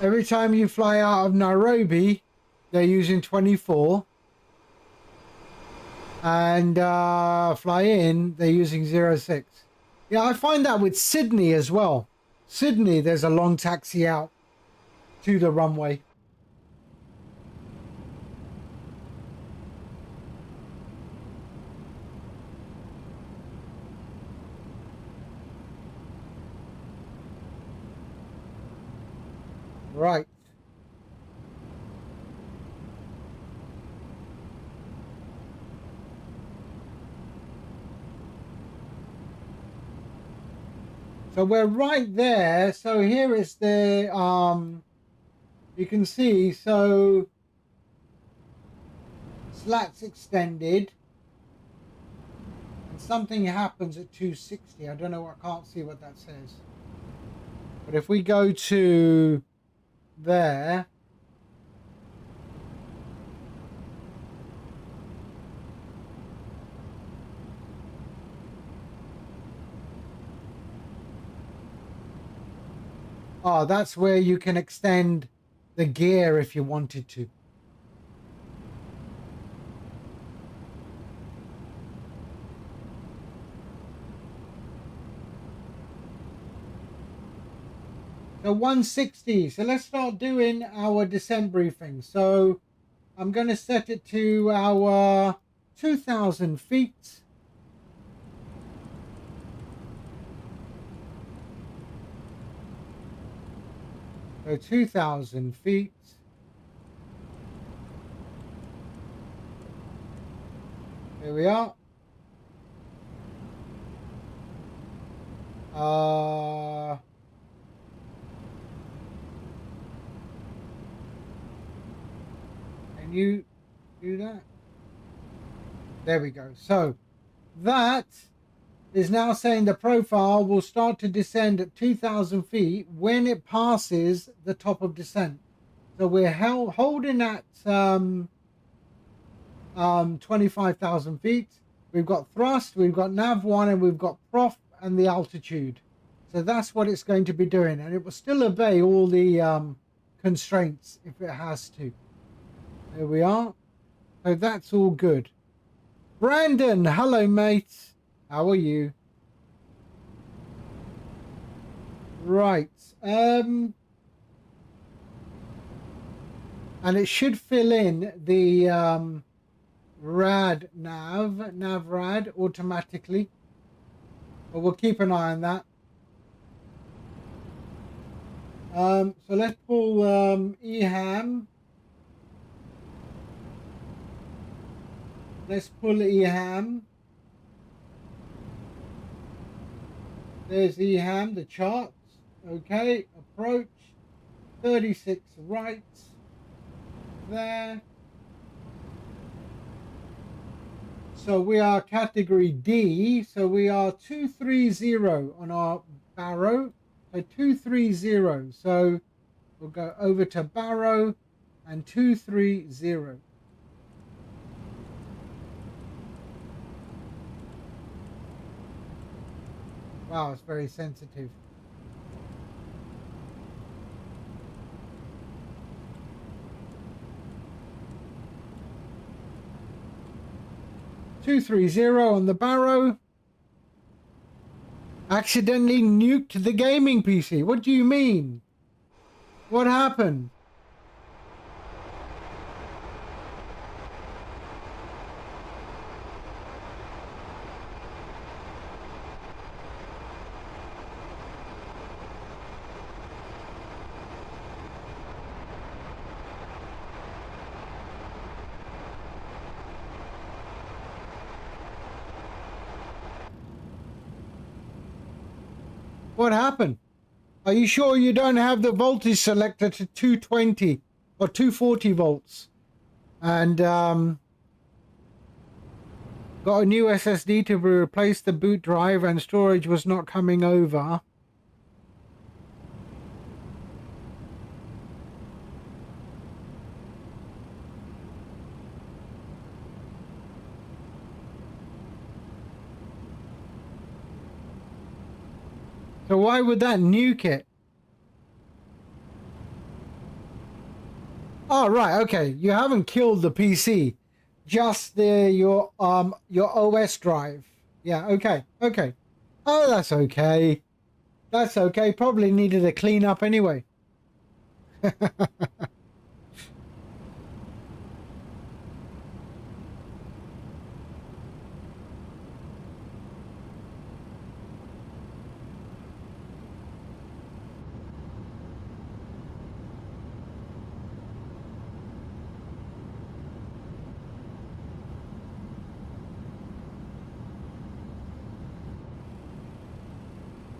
Every time you fly out of Nairobi, they're using 24. And fly in, they're using 06. Yeah, I find that with Sydney as well. Sydney, there's a long taxi out to the runway. Right. So we're right there. So here is the you can see, so slats extended and something happens at 260. I don't know, I can't see what that says. But if we go to there, oh, that's where you can extend the gear if you wanted to. So 160. So let's start doing our descent briefing. So I'm going to set it to our 2,000 feet. So 2,000 feet. Here we are. Can you do that? There we go. So that is now saying the profile will start to descend at 2,000 feet when it passes the top of descent. So we're holding at 25,000 feet. We've got thrust, we've got nav1, and we've got prof and the altitude. So that's what it's going to be doing, and it will still obey all the constraints if it has to. There we are. So that's all good. Brandon, hello mate. How are you? Right. And it should fill in the nav rad automatically. But we'll keep an eye on that. So let's pull EHAM. Let's pull EHAM. There's EHAM, the charts. Okay, approach. 36 right. There. So we are category D. So we are 230 on our Barrow. So 230. So we'll go over to Barrow and 230. Wow, it's very sensitive. .230 on the Barrow. Accidentally nuked the gaming PC. What do you mean? What happened? What happened? Are you sure you don't have the voltage selector to 220 or 240 volts? And got a new SSD to replace the boot drive and storage was not coming over. So why would that nuke it? Oh, right, okay. You haven't killed the PC, just your OS drive. Yeah, okay, okay. Oh, that's okay. That's okay. Probably needed a cleanup anyway.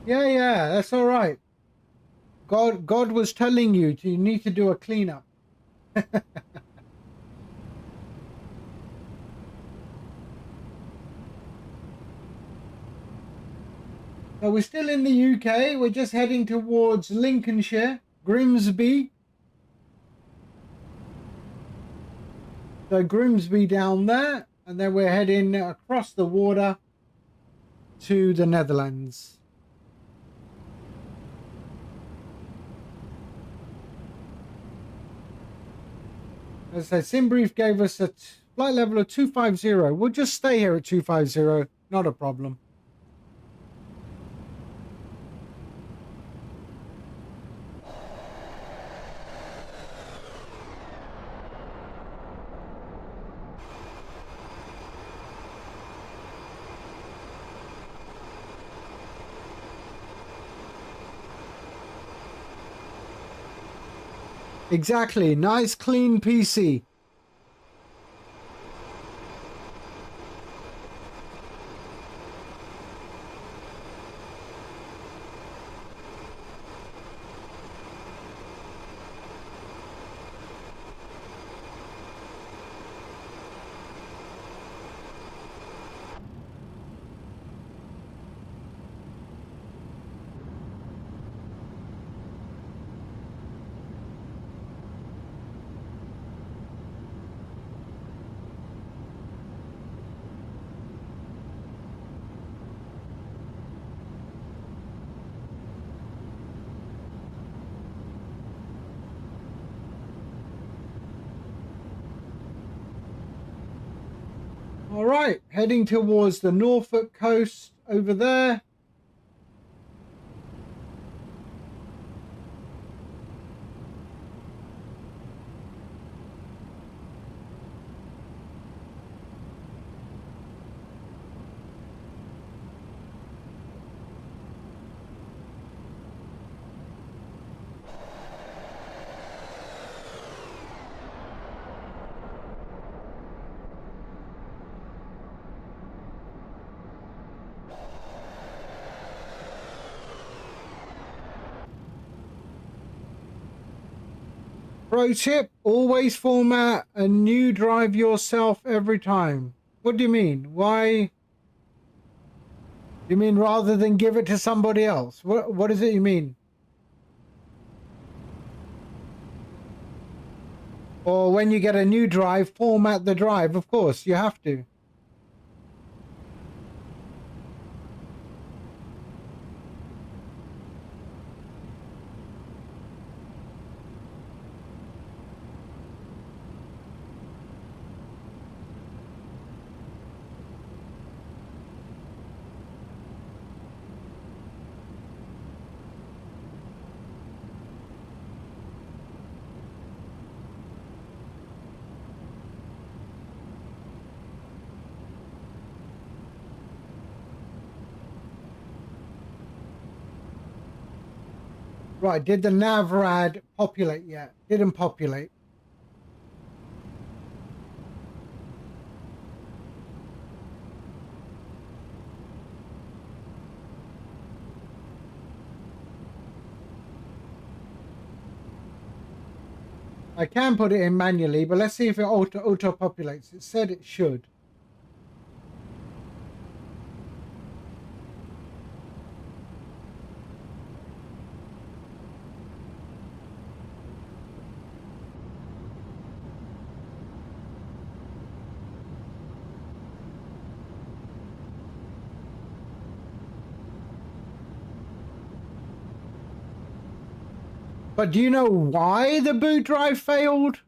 Yeah, that's all right. God was telling you need to do a cleanup. So we're still in the UK. We're just heading towards Lincolnshire, Grimsby. So Grimsby down there, and then we're heading across the water to the Netherlands. As I said, SimBrief gave us a flight level of 250. We'll just stay here at 250, not a problem. Exactly, nice clean PC. All right, heading towards the Norfolk coast over there. Pro tip, always format a new drive yourself every time. What do you mean? Why? You mean rather than give it to somebody else? What is it you mean? Or when you get a new drive, format the drive. Of course, you have to. Right, did the NavRad populate yet? Didn't populate. I can put it in manually, but let's see if it auto populates. It said it should. But do you know why the boot drive failed?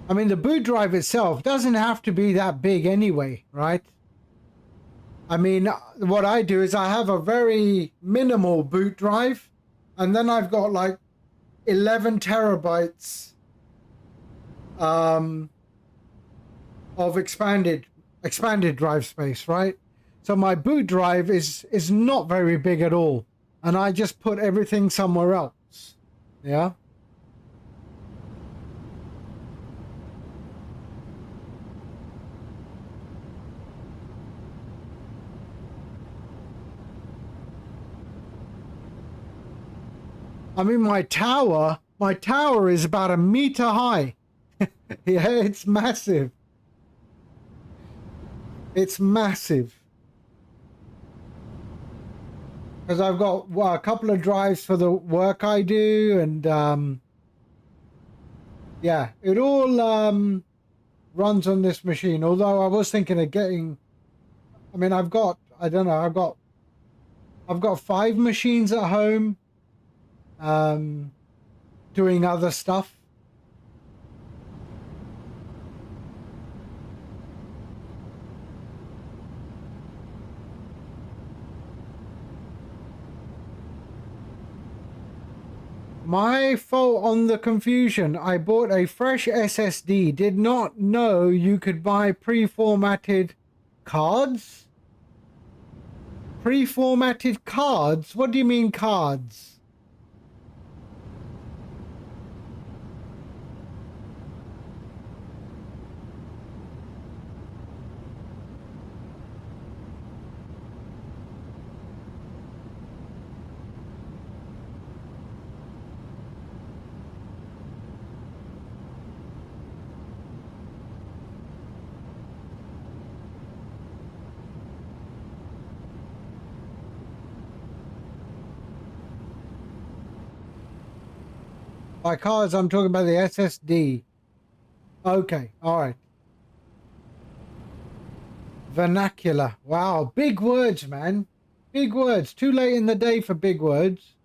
I mean, the boot drive itself doesn't have to be that big anyway, right? I mean, what I do is I have a very minimal boot drive, and then I've got like 11 terabytes of expanded drive space, right? So my boot drive is not very big at all, and I just put everything somewhere else. Yeah. I mean, my tower is about 1 meter high. Yeah, it's massive. It's massive. Because I've got a couple of drives for the work I do, and yeah, it all runs on this machine. Although I was thinking of getting, I mean, I've got 5 machines at home, doing other stuff. My fault on the confusion. I bought a fresh SSD. Did not know you could buy pre-formatted cards. Pre-formatted cards? What do you mean cards? By cards, I'm talking about the SSD. Okay, all right. Vernacular. Wow, big words, man. Big words. Too late in the day for big words.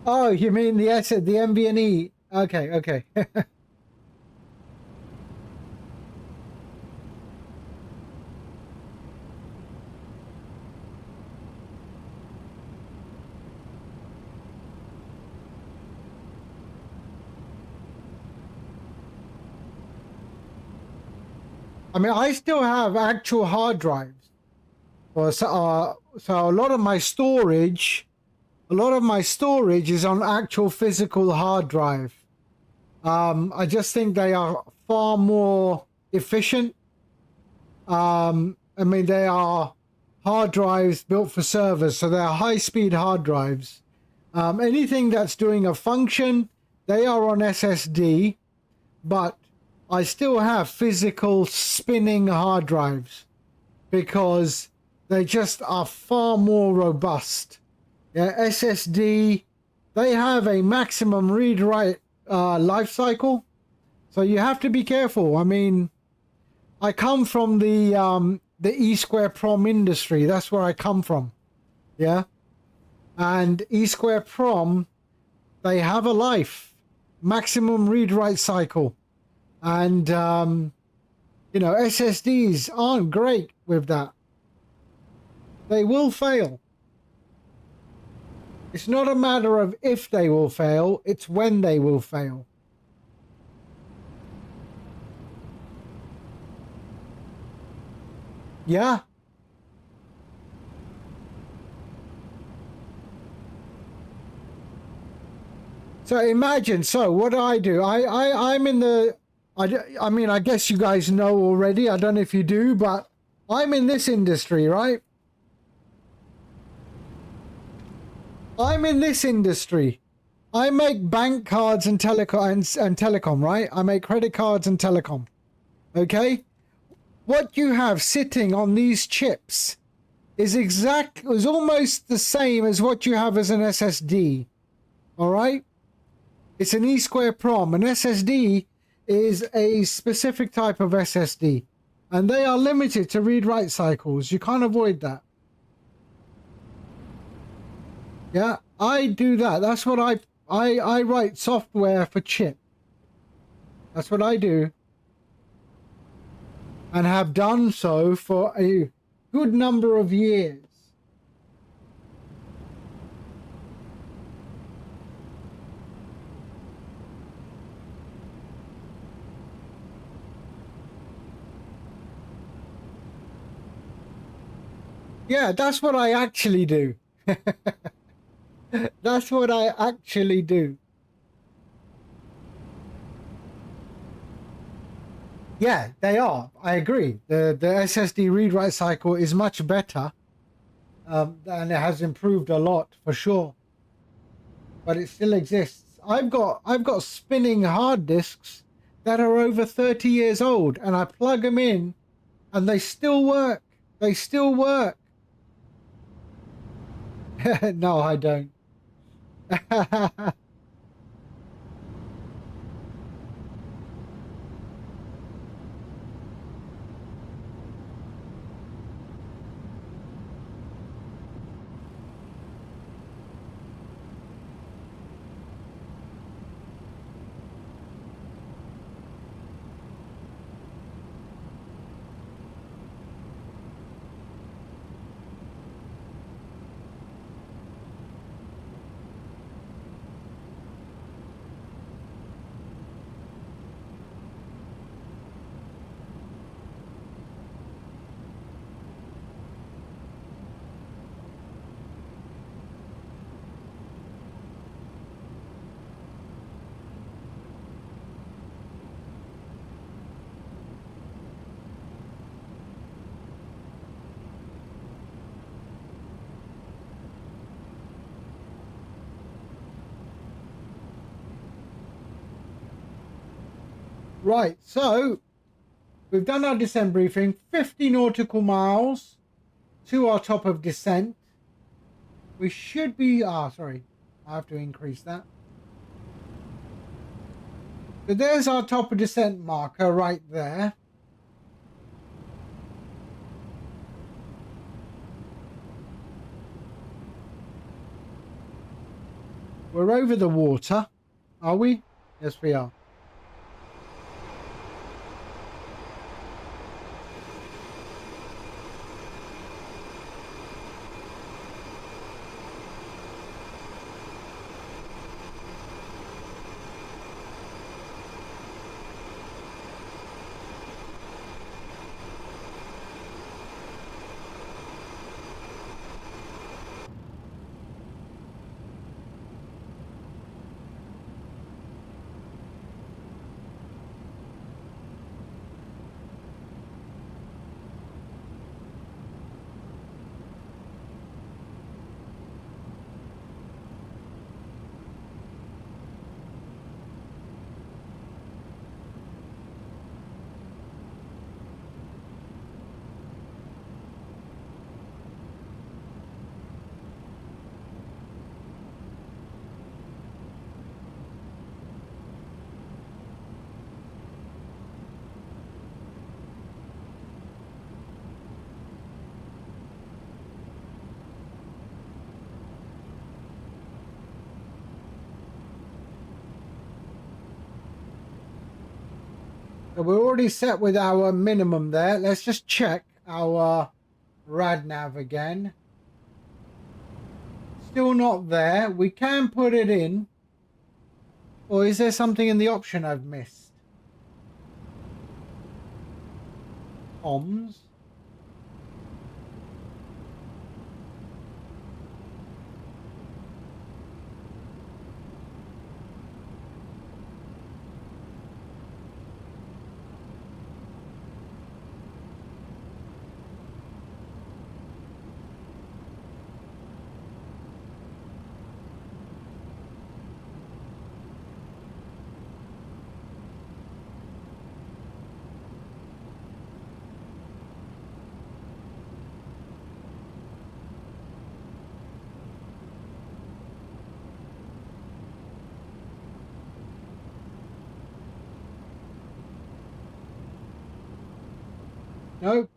Oh, you mean the MV&E? Okay, okay. I mean, I still have actual hard drives. So a lot of my storage is on actual physical hard drive. I just think they are far more efficient. I mean, they are hard drives built for servers, so they're high-speed hard drives. Anything that's doing a function, they are on SSD, but I still have physical spinning hard drives because they just are far more robust. Yeah, SSD, they have a maximum read-write life cycle, so you have to be careful. I mean, I come from the E Square Prom industry. That's where I come from. Yeah, and E Square Prom, they have a life, maximum read-write cycle, and you know, SSDs aren't great with that. They will fail. It's not a matter of if they will fail, it's when they will fail. Yeah. So imagine, so what do? I'm in the, I mean, I guess you guys know already. I don't know if you do, but I'm in this industry, right? I'm in this industry. I make bank cards and telecom, right? I make credit cards and telecom. Okay? What you have sitting on these chips is almost the same as what you have as an SSD. All right? It's an E Square Prom. An SSD is a specific type of SSD, and they are limited to read-write cycles. You can't avoid that. Yeah, I do that. That's what I write software for chip. That's what I do. And have done so for a good number of years. Yeah, that's what I actually do. That's what I actually do. Yeah, they are. I agree. The SSD read-write cycle is much better, and it has improved a lot for sure. But it still exists. I've got spinning hard disks that are over 30 years old, and I plug them in, and they still work. They still work. No, I don't. Right, so we've done our descent briefing. 50 nautical miles to our top of descent. We should be... sorry. I have to increase that. So there's our top of descent marker right there. We're over the water, are we? Yes, we are. So we're already set with our minimum there. Let's just check our rad nav again. Still not there. We can put it in. Or is there something in the option I've missed? Comms. Nope.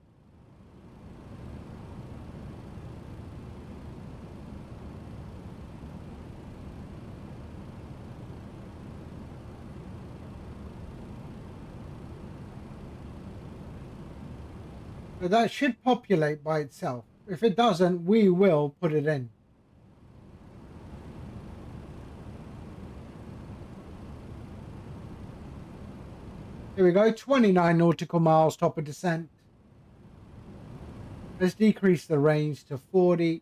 So that should populate by itself. If it doesn't, we will put it in. Here we go, 29 nautical miles, top of descent. Let's decrease the range to 40.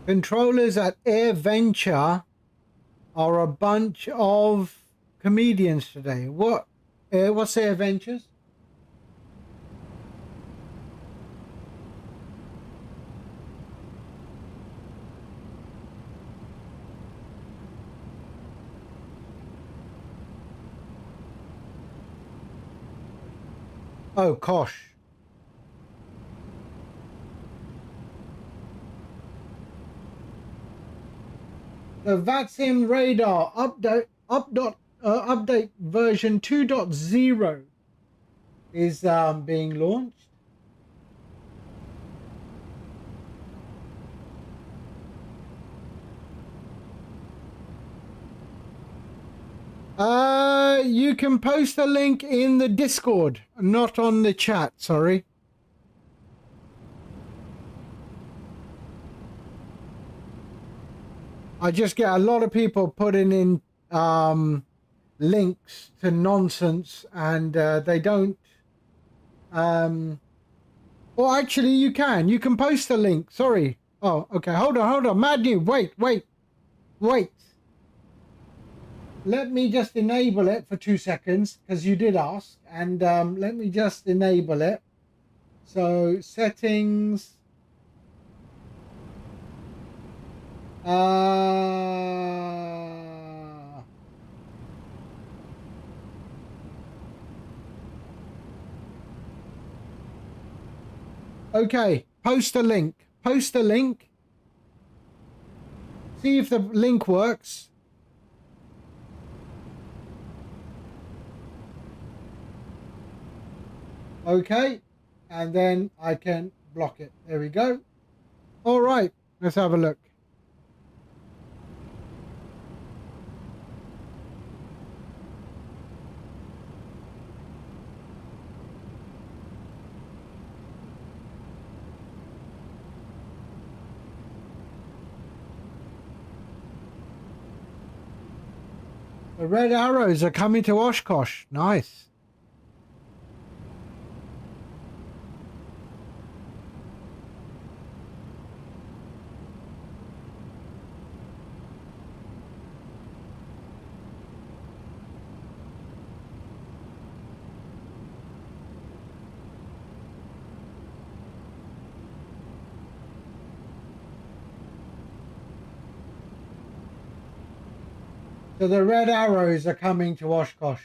Controllers at Air Venture are a bunch of comedians today. What's Air Ventures? Oh, Kosh. The VATSIM radar update version 2.0 is being launched. You can post a link in the Discord, not on the chat, sorry. I just get a lot of people putting in links to nonsense, and they don't. Well, actually, you can post a link. Sorry. Oh, okay. Hold on. Mad New. Wait. Let me just enable it for 2 seconds, because you did ask, and let me just enable it. So settings. Okay, post a link. See if the link works. Okay, and then I can block it. There we go. All right, let's have a look. The red arrows are coming to Oshkosh. Nice. So the red arrows are coming to Oshkosh.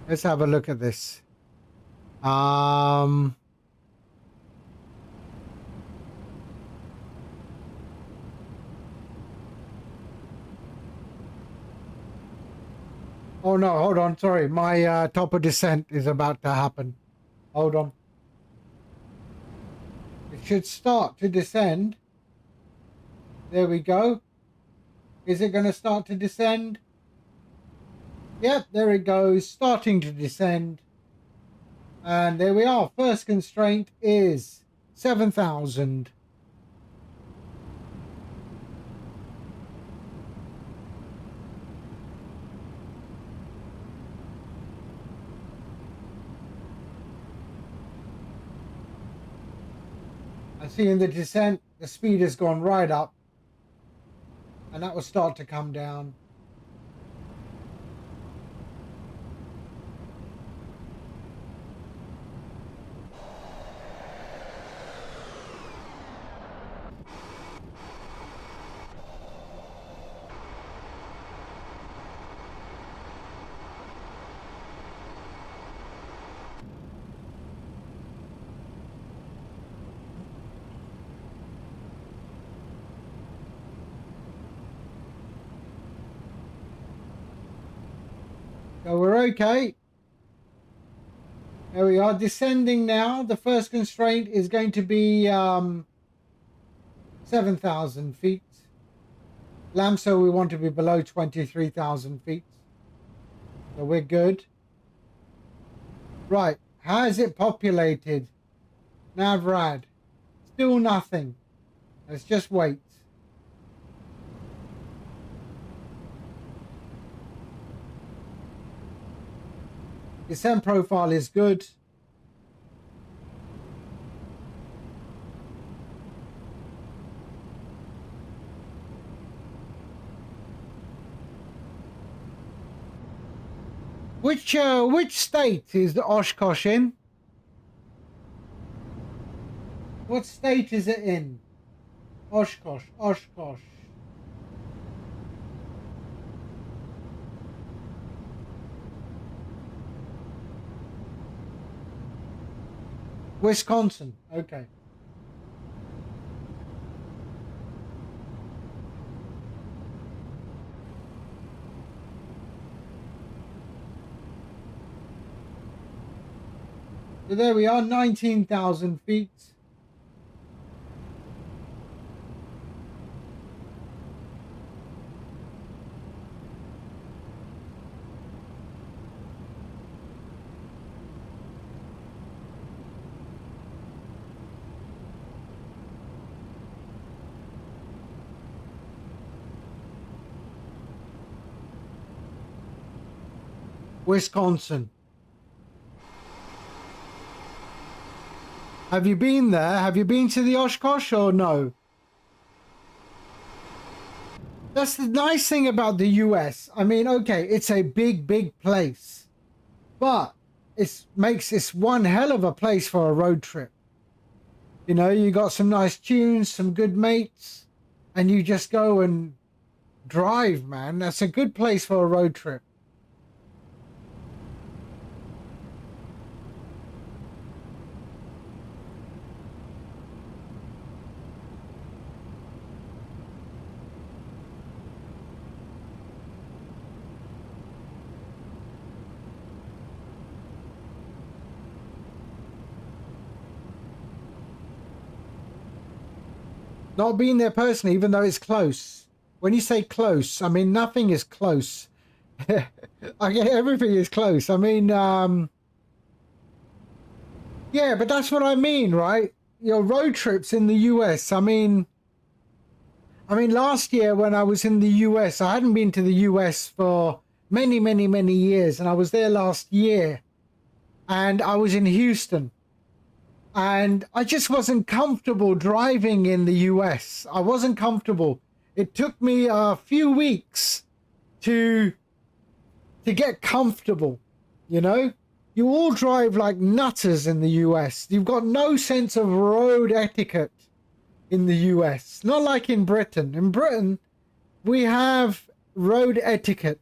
Let's have a look at this. Oh no, hold on, sorry. My top of descent is about to happen. Hold on. It should start to descend. There we go. Is it going to start to descend? Yep, there it goes, starting to descend. And there we are. First constraint is 7,000. I see in the descent, the speed has gone right up. And that will start to come down. So we're okay. There we are, descending now. The first constraint is going to be 7,000 feet. LAMSO, we want to be below 23,000 feet. So we're good. Right, how is it populated? Navrad. Still nothing. Let's just wait. Descent profile is good. Which state is the Oshkosh in? What state is it in? Oshkosh, Oshkosh. Wisconsin, okay. So there we are, 19,000 feet. Wisconsin. Have you been there? Have you been to the Oshkosh or no? That's the nice thing about the US. I mean, okay, it's a big place, but it makes this one hell of a place for a road trip. You know, you got some nice tunes, some good mates, and you just go and drive, man. That's a good place for a road trip. Not being there personally, even though it's close. When you say close, I mean, nothing is close. I get everything is close. I mean, yeah, but that's what I mean, right? Your road trips in the US. I mean, last year when I was in the US, I hadn't been to the US for many years. And I was there last year and I was in Houston. And I just wasn't comfortable driving in the US. I wasn't comfortable. It took me a few weeks to get comfortable, you know? You all drive like nutters in the US. You've got no sense of road etiquette in the US. Not like in Britain. In Britain, we have road etiquette.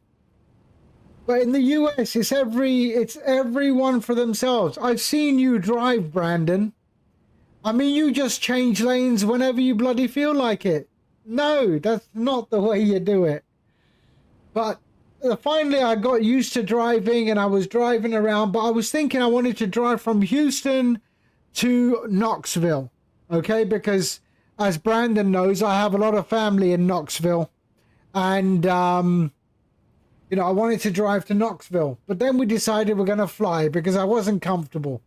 But in the US, it's everyone for themselves. I've seen you drive, Brandon. I mean, you just change lanes whenever you bloody feel like it. No, that's not the way you do it. But finally, I got used to driving and I was driving around. But I was thinking I wanted to drive from Houston to Knoxville. Okay, because as Brandon knows, I have a lot of family in Knoxville. And, you know, I wanted to drive to Knoxville. But then we decided we're going to fly because I wasn't comfortable.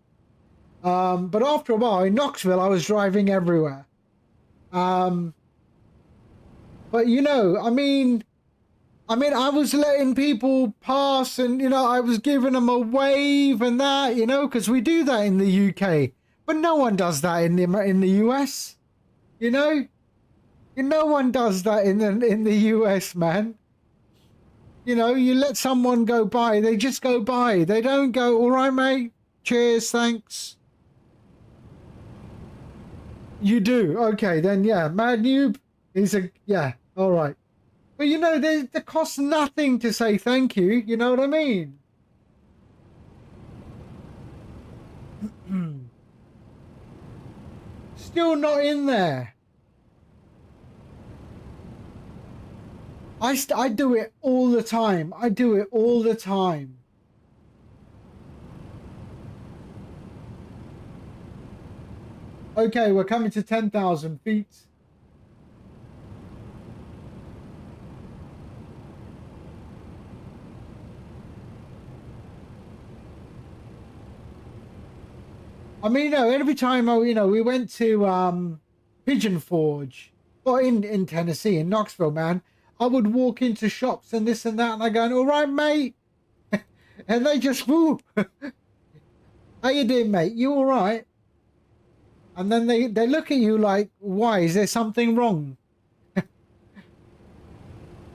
But after a while in Knoxville, I was driving everywhere. But you know, I mean, I was letting people pass and, you know, I was giving them a wave and that, you know, because we do that in the UK. But no one does that in the US, you know? No one does that in the US, man. You know, you let someone go by, they just go by. They don't go, all right, mate, cheers, thanks. You do? Okay, then, yeah. Mad Noob is yeah, all right. But, you know, it costs nothing to say thank you. You know what I mean? Still not in there. I do it all the time. I do it all the time. Okay, we're coming to 10,000 feet. I mean, you know, every time, you know, we went to Pigeon Forge, or in Tennessee, in Knoxville, man, I would walk into shops and this and that, and I go, all right, mate. And they just, whoo. How you doing, mate? You all right? And then they look at you like, why? Is there something wrong?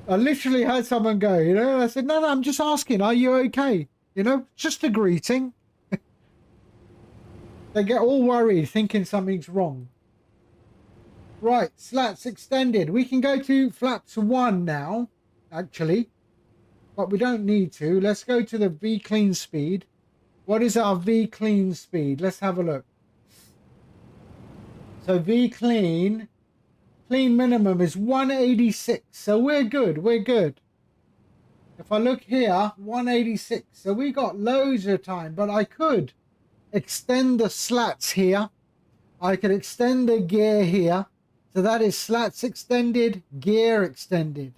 I literally had someone go, you know, and I said, no, I'm just asking, are you okay? You know, just a greeting. They get all worried, thinking something's wrong. Right, slats extended. We can go to flaps 1 now, actually. But we don't need to. Let's go to the V clean speed. What is our V clean speed? Let's have a look. So V clean minimum is 186. So we're good, we're good. If I look here, 186. So we got loads of time, but I could extend the slats here. I could extend the gear here. So that is slats extended, gear extended.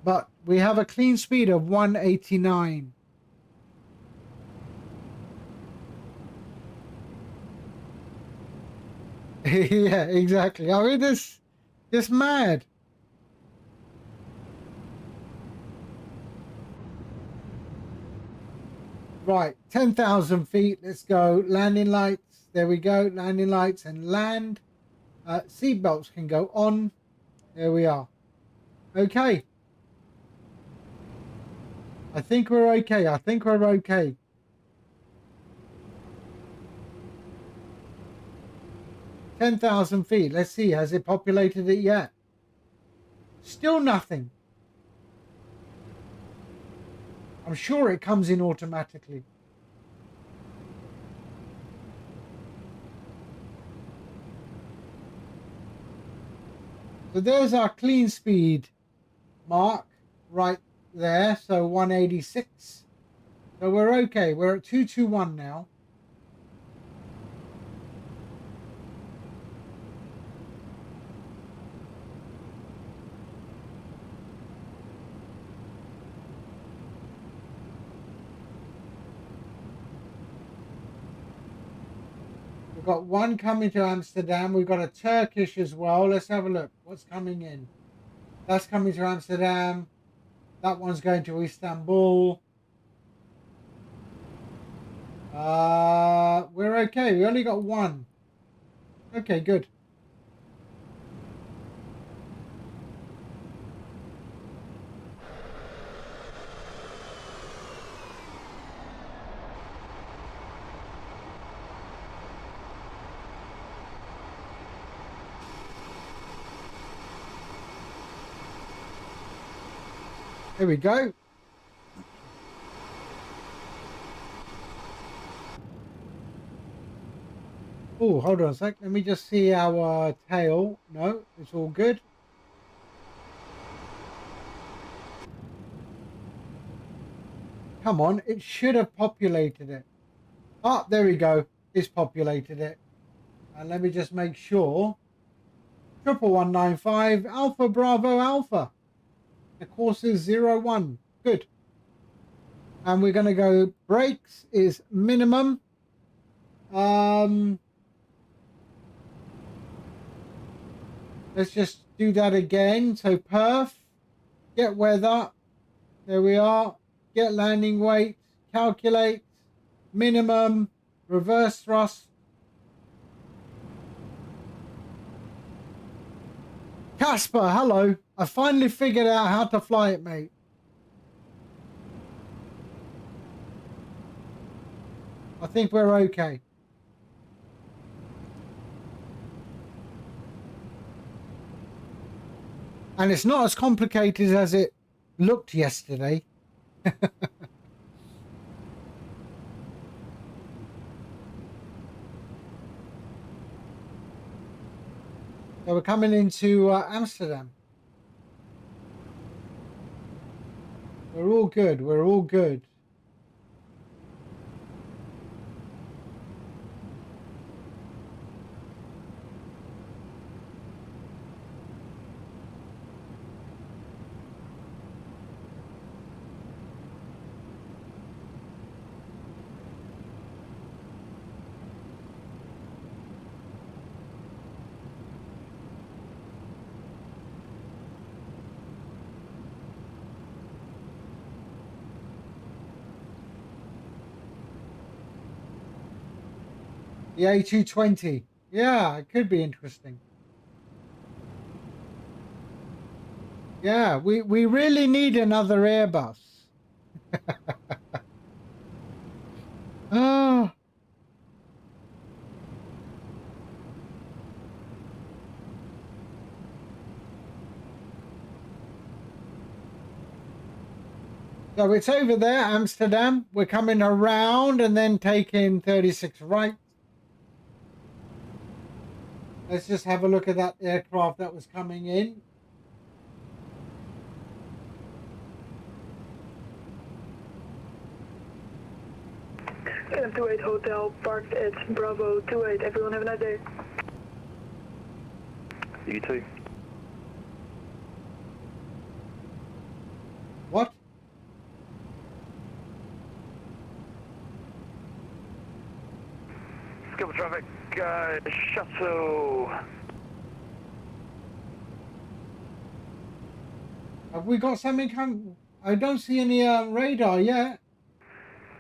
But we have a clean speed of 189. Yeah, exactly. I mean, this just mad. Right, 10,000 feet. Let's go. Landing lights. There we go. Landing lights and land. Seat belts can go on. There we are. Okay. I think we're okay. I think we're okay. $10,000 feet. Let's see. Has it populated it yet? Still nothing. I'm sure it comes in automatically. So there's our clean speed mark right there. So 186. So we're okay. We're at 221 now. We've got one coming to Amsterdam. We've got a Turkish as well. Let's have a look. What's coming in? That's coming to Amsterdam. That one's going to Istanbul. We're okay. We only got one. Okay, good. Here we go. Oh, hold on a sec. Let me just see our tail. No, it's all good. Come on, it should have populated it. Ah, there we go. It's populated it. And let me just make sure. 11195 Alpha Bravo Alpha. The course is 01. Good. And we're going to go brakes is minimum. Let's just do that again. So perf, get weather. There we are. Get landing weight. Calculate. Minimum. Reverse thrust. Casper, hello. I finally figured out how to fly it, mate. I think we're okay. And it's not as complicated as it looked yesterday. So we're coming into Amsterdam. We're all good. We're all good. The A220. Yeah, it could be interesting. Yeah, we really need another Airbus. Oh. So it's over there, Amsterdam. We're coming around and then taking 36 right. Let's just have a look at that aircraft that was coming in. KLM 28 Hotel parked at Bravo 28. Everyone have a nice day. You too. What? Skipper traffic, shuttle. Have we got something coming? I don't see any radar yet.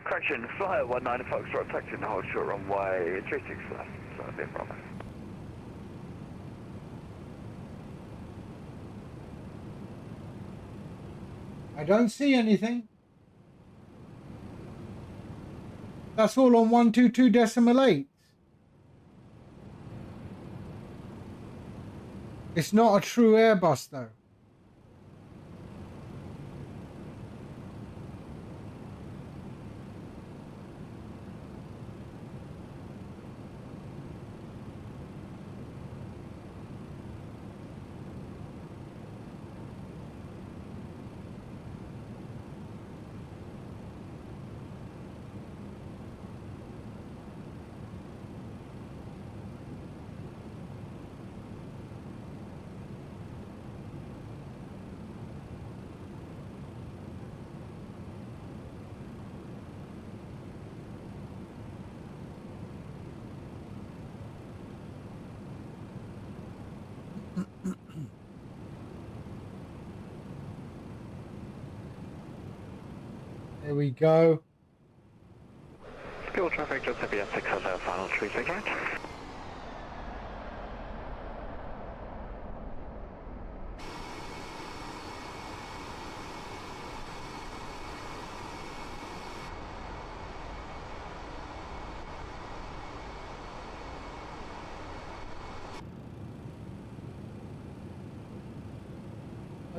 Correction, fly at 19 Foxtrot, taxi and hold short runway 36 left. So that'll be a problem. I don't see anything. That's all on 122.8. It's not a true Airbus though. There we go. Skipper traffic, just happy at 6 Hotel, final 36 right.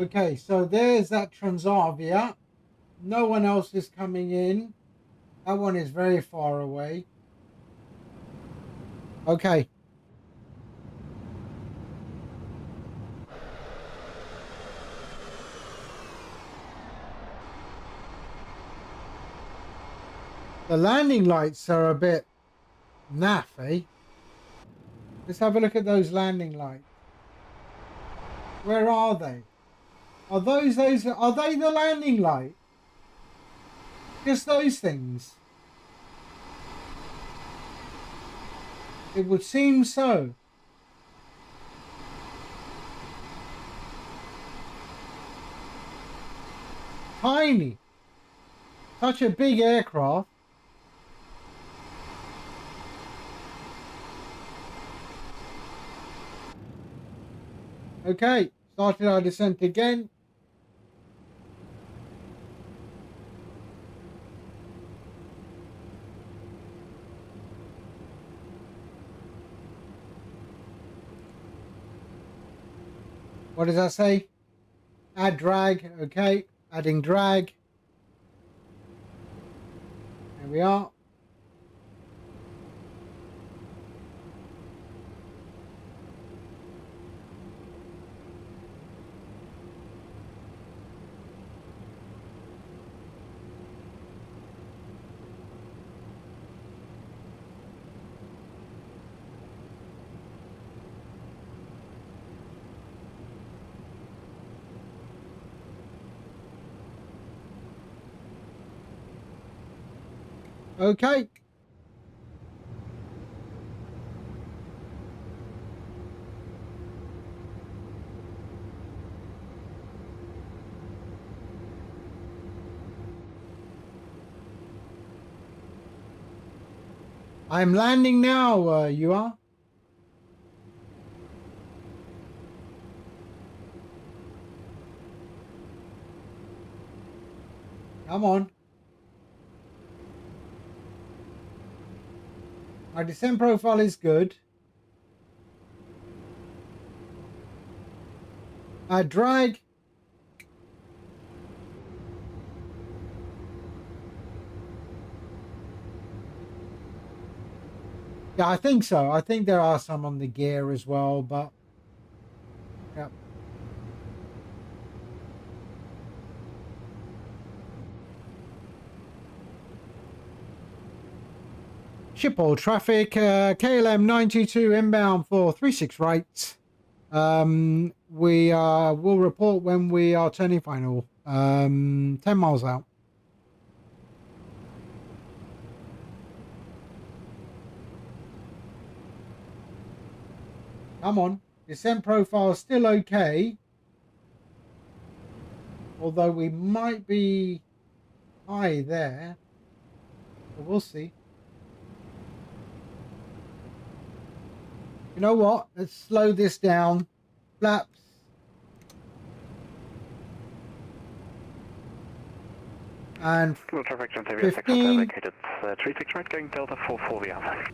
Okay, so there's that Transavia. No one else is coming in. That one is very far away. Okay. The landing lights are a bit naff, eh? Let's have a look at those landing lights. Where are they? Are those are they the landing light? Just those things. It would seem so. Tiny. Such a big aircraft. Okay, started our descent again. What does that say? Add drag. Okay, adding drag. There we are. Okay. I'm landing now, you are. Come on. My descent profile is good. Drag. Yeah, I think so. I think there are some on the gear as well, but yeah. Schiphol traffic, KLM 92 inbound for 36 right. We will report when we are turning final. 10 miles out. Come on. Descent profile is still okay. Although we might be high there. But we'll see. You know what? Let's slow this down. Flaps. And 15. Vacated 36 right, going Delta 44 the Alpha.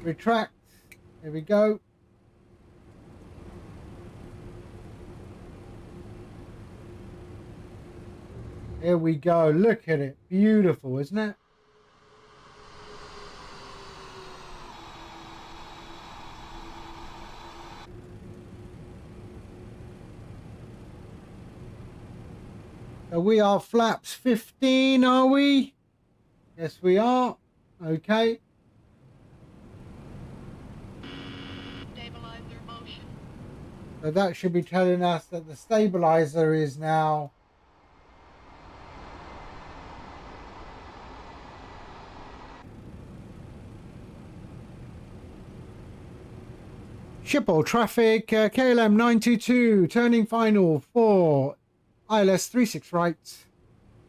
Retract. There we go. Here we go. Look at it. Beautiful, isn't it? So we are flaps 15, are we? Yes, we are. Okay. Stabilizer motion. So that should be telling us that the stabilizer is now Schiphol traffic, KLM 92, turning final for ILS 36 right.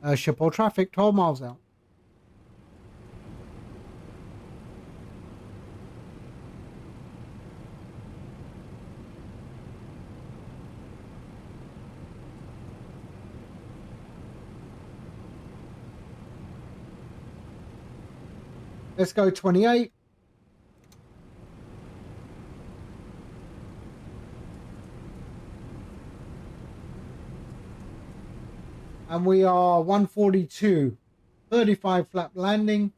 Schiphol traffic, 12 miles out. Let's go 28. And we are 142. 35 flap landing.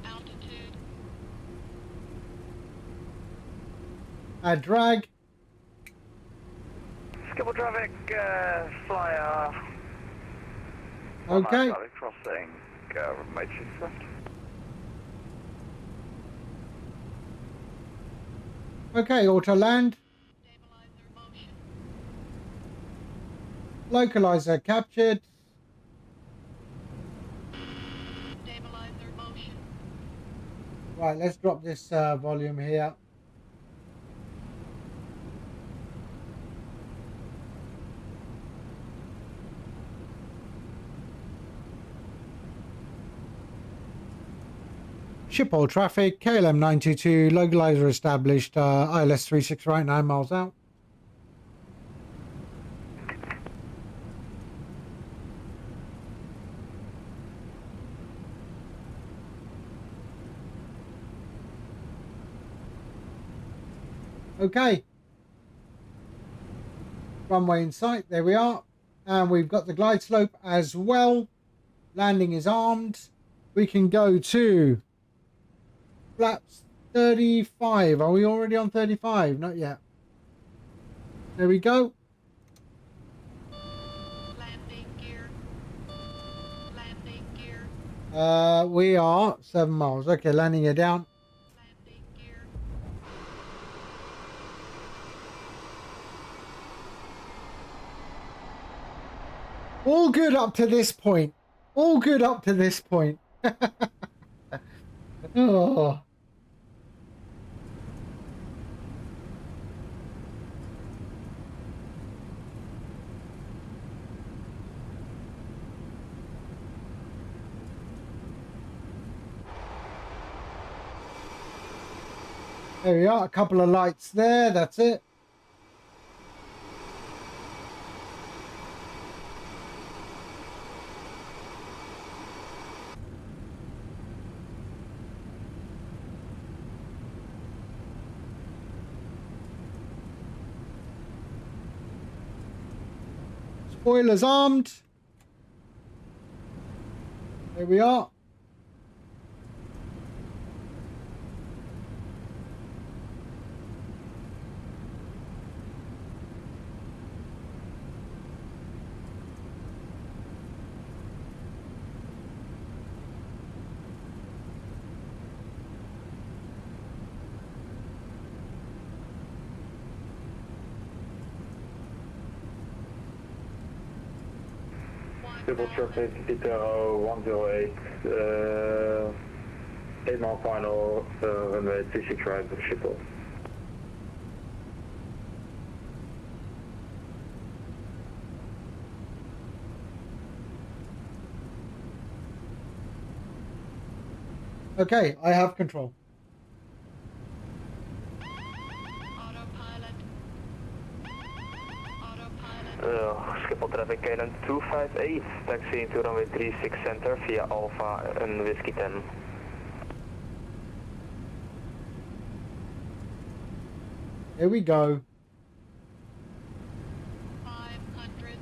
Altitude. Add drag. Skipper traffic, flyer. Okay. Crossing, matrix left. Okay, auto land. Stabilizer motion. Localizer captured. Stabilizer motion. Right, let's drop this volume here. Ship all traffic, KLM 92, localizer established, ILS 36 right 9 miles out. Okay. Runway in sight, there we are. And we've got the glide slope as well. Landing is armed. We can go to flaps 35. Are we already on 35? Not yet. There we go. Landing gear. Landing gear. We are 7 miles. Okay, landing it down. Landing gear. All good up to this point. All good up to this point. Oh. There we are. A couple of lights there. That's it. Spoilers armed. There we are. Triple traffic, Itero 108, 8 mile final, runway 36 right of Schiphol. Okay, I have control. Autopilot. Autopilot. Schiphol traffic KLM 258, taxi into runway 36 center via Alpha and Whiskey 10. Here we go. 500.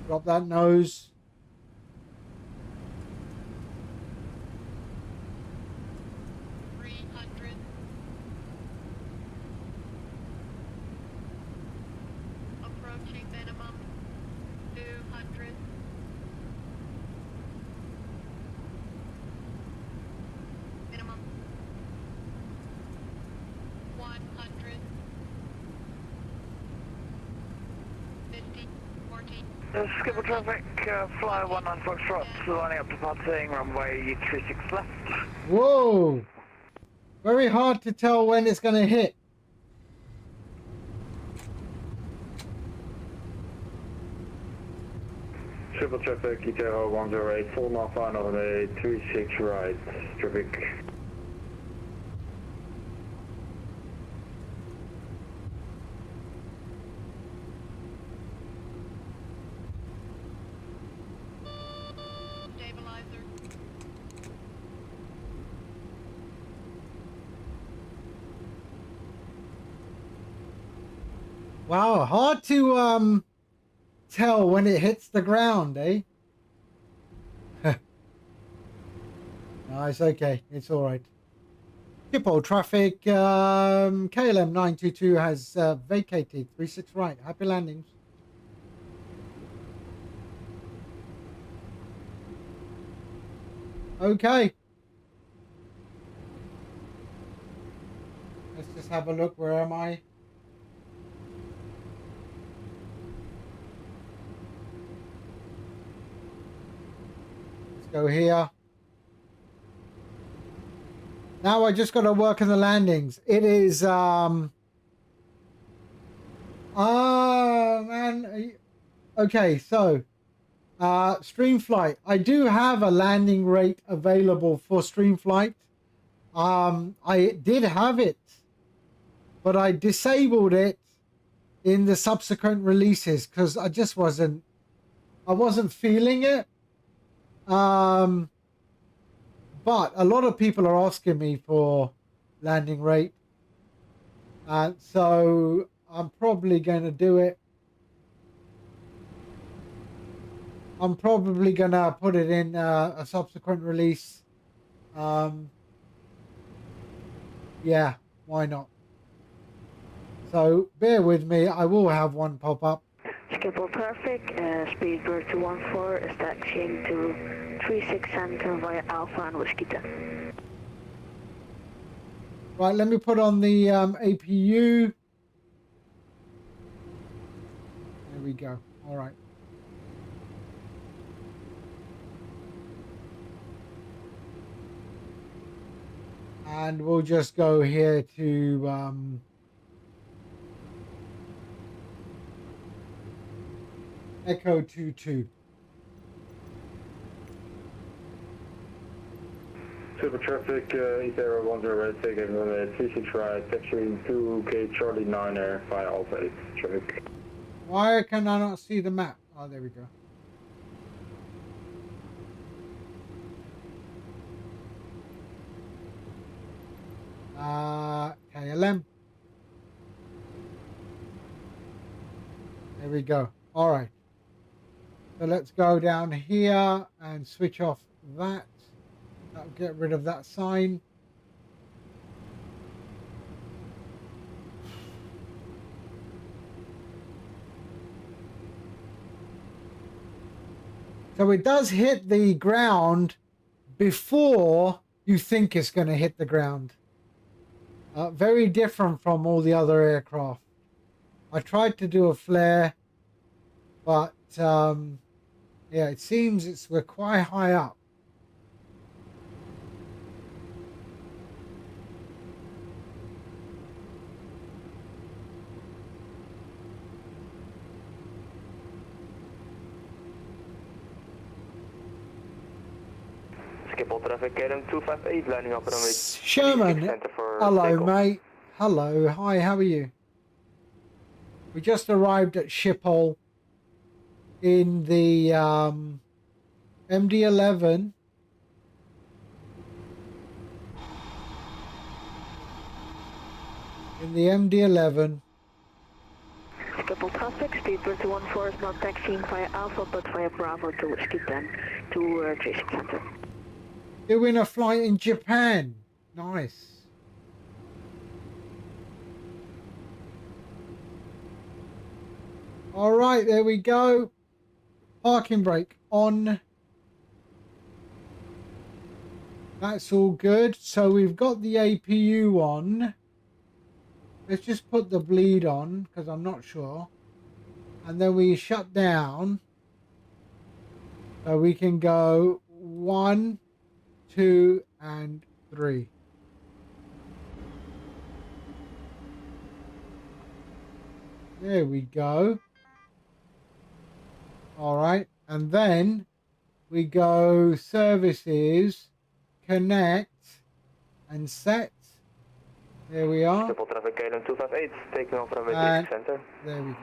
Drop that nose. Approaching minimum. 200. Minimum. 100. 50. 40. Skipper traffic, fly 19 Foxtrot, lining up departing, runway 36 left. Whoa! Very hard to tell when it's going to hit. Triple traffic, ETO 108, full now final on a 36 right, traffic. Stabilizer. Wow, hard to tell when it hits the ground, eh? No, it's okay. It's all right. Schiphol traffic. KLM 922 has vacated 36 right. Happy landings. Okay. Let's just have a look. Where am I? Let's go here. Now I just got to work on the landings. It is oh man. Okay, so StreamFlight. I do have a landing rate available for StreamFlight. I did have it, but I disabled it in the subsequent releases because I just wasn't feeling it. But a lot of people are asking me for landing rate. So I'm probably going to do it. I'm probably going to put it in a subsequent release. Yeah, why not? So bear with me. I will have one pop up. Schiphol traffic, Speedbird 214 is taxiing to 36 Center via Alpha and Whiskey 10. Right, let me put on the APU. There we go. All right. And we'll just go here to Echo 22. Super traffic, ETO 108, taking on a 36 right, taxiing to K Charlie 9 via Alpha 8, traffic. Why can I not see the map? Oh, there we go. KLM. There we go. All right. So let's go down here and switch off that. That'll get rid of that sign. So it does hit the ground before you think it's going to hit the ground. Very different from all the other aircraft. I tried to do a flare, but yeah, it seems we're quite high up. Schiphol traffic, KLM 258, landing up runway Sherman, hello mate. Hello, hi, how are you? We just arrived at Schiphol in the MD-11. In the MD-11. Schiphol traffic, Speedbird 214 is not taxiing via Alpha but via Bravo to Whiskey 10 to 36 Center. Doing a flight in Japan. Nice. All right, there we go. Parking brake on. That's all good. So we've got the APU on. Let's just put the bleed on because I'm not sure. And then we shut down. So we can go 1, 2, and 3. There we go. All right. And then we go services, connect, and set. There we are. Triple traffic KLM 258, taking off from And center. there we go.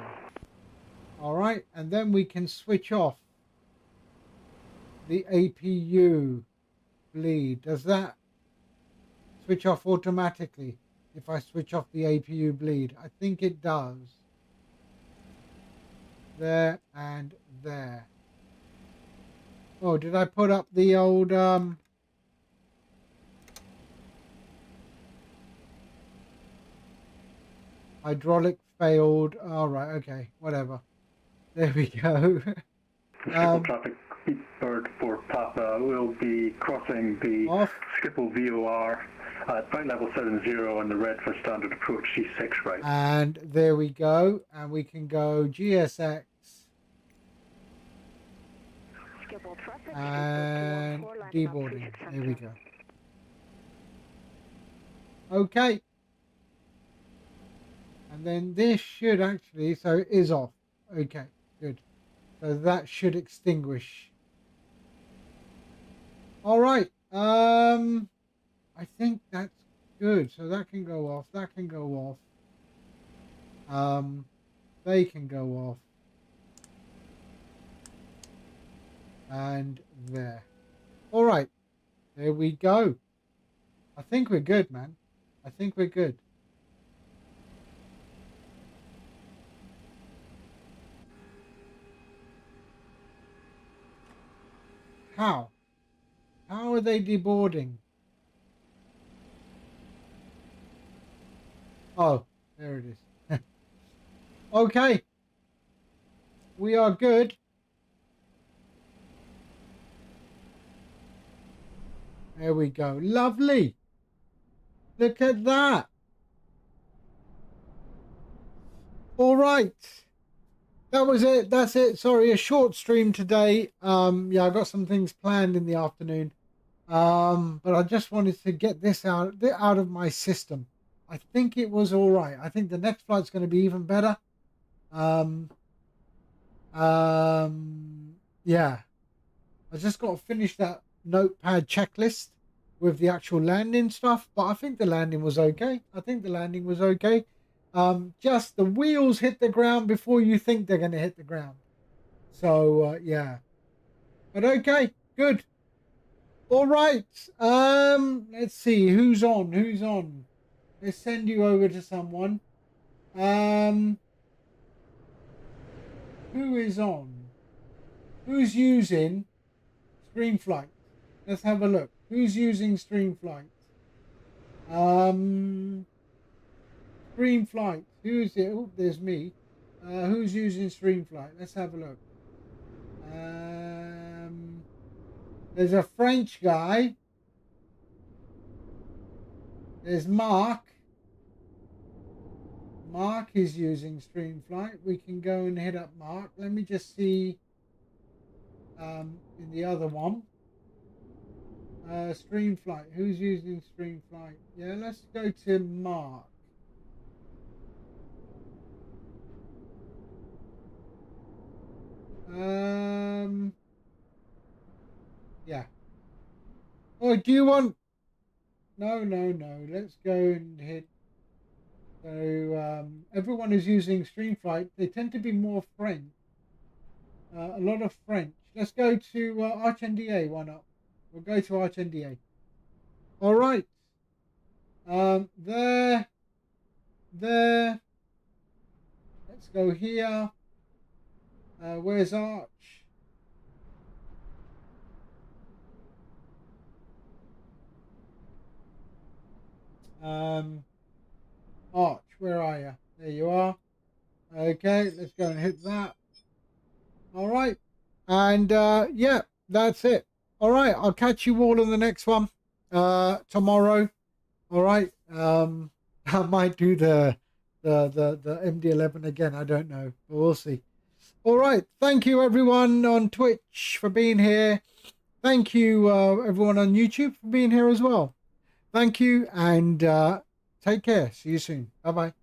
All right, and then we can switch off the APU bleed. Does that switch off automatically if I switch off the APU bleed? I think it does. There and there. Oh, did I put up the old hydraulic failed? All right, okay, whatever. There we go. Schiphol traffic bird for Papa will be crossing the Off. Schiphol VOR at flight level 70 on the red for standard approach C6 right. And there we go. And we can go GSX. And deboarding. There we go. Okay. And then this should actually, so it is off. Okay, good. So that should extinguish. All right. I think that's good. So that can go off. That can go off. They can go off. And there. All right. There we go. I think we're good, man. I think we're good. How? How are they deboarding? Oh, there it is. Okay. We are good. There we go. Lovely. Look at that. All right. That was it. That's it. Sorry, a short stream today. Yeah, I got some things planned in the afternoon. But I just wanted to get this out of my system. I think it was all right. I think the next flight's going to be even better. Yeah. I just got to finish that notepad checklist with the actual landing stuff, but I think the landing was okay. Just the wheels hit the ground before you think they're going to hit the ground. So yeah, but okay, good. All right. Let's see who's on. Let's send you over to someone. Who is on? Who's using StreamFlight? Let's have a look. Who's using StreamFlight? StreamFlight. Who is it? Oh, there's me. Who's using StreamFlight? Let's have a look. There's a French guy. There's Mark. Mark is using StreamFlight. We can go and hit up Mark. Let me just see in the other one. StreamFlight. Who's using StreamFlight? Yeah, let's go to Mark. Yeah. Oh, do you want? No. Let's go and hit. So everyone is using StreamFlight. They tend to be more French. A lot of French. Let's go to Arch NDA. Why not? We'll go to Arch NDA. All right. There. Let's go here. Where's Arch? Arch, where are you? There you are. Okay, let's go and hit that. All right. And yeah, that's it. All right, I'll catch you all on the next one tomorrow. All right. I might do the MD-11 again. I don't know, but we'll see. All right. Thank you, everyone on Twitch for being here. Thank you, everyone on YouTube for being here as well. Thank you, and take care. See you soon. Bye-bye.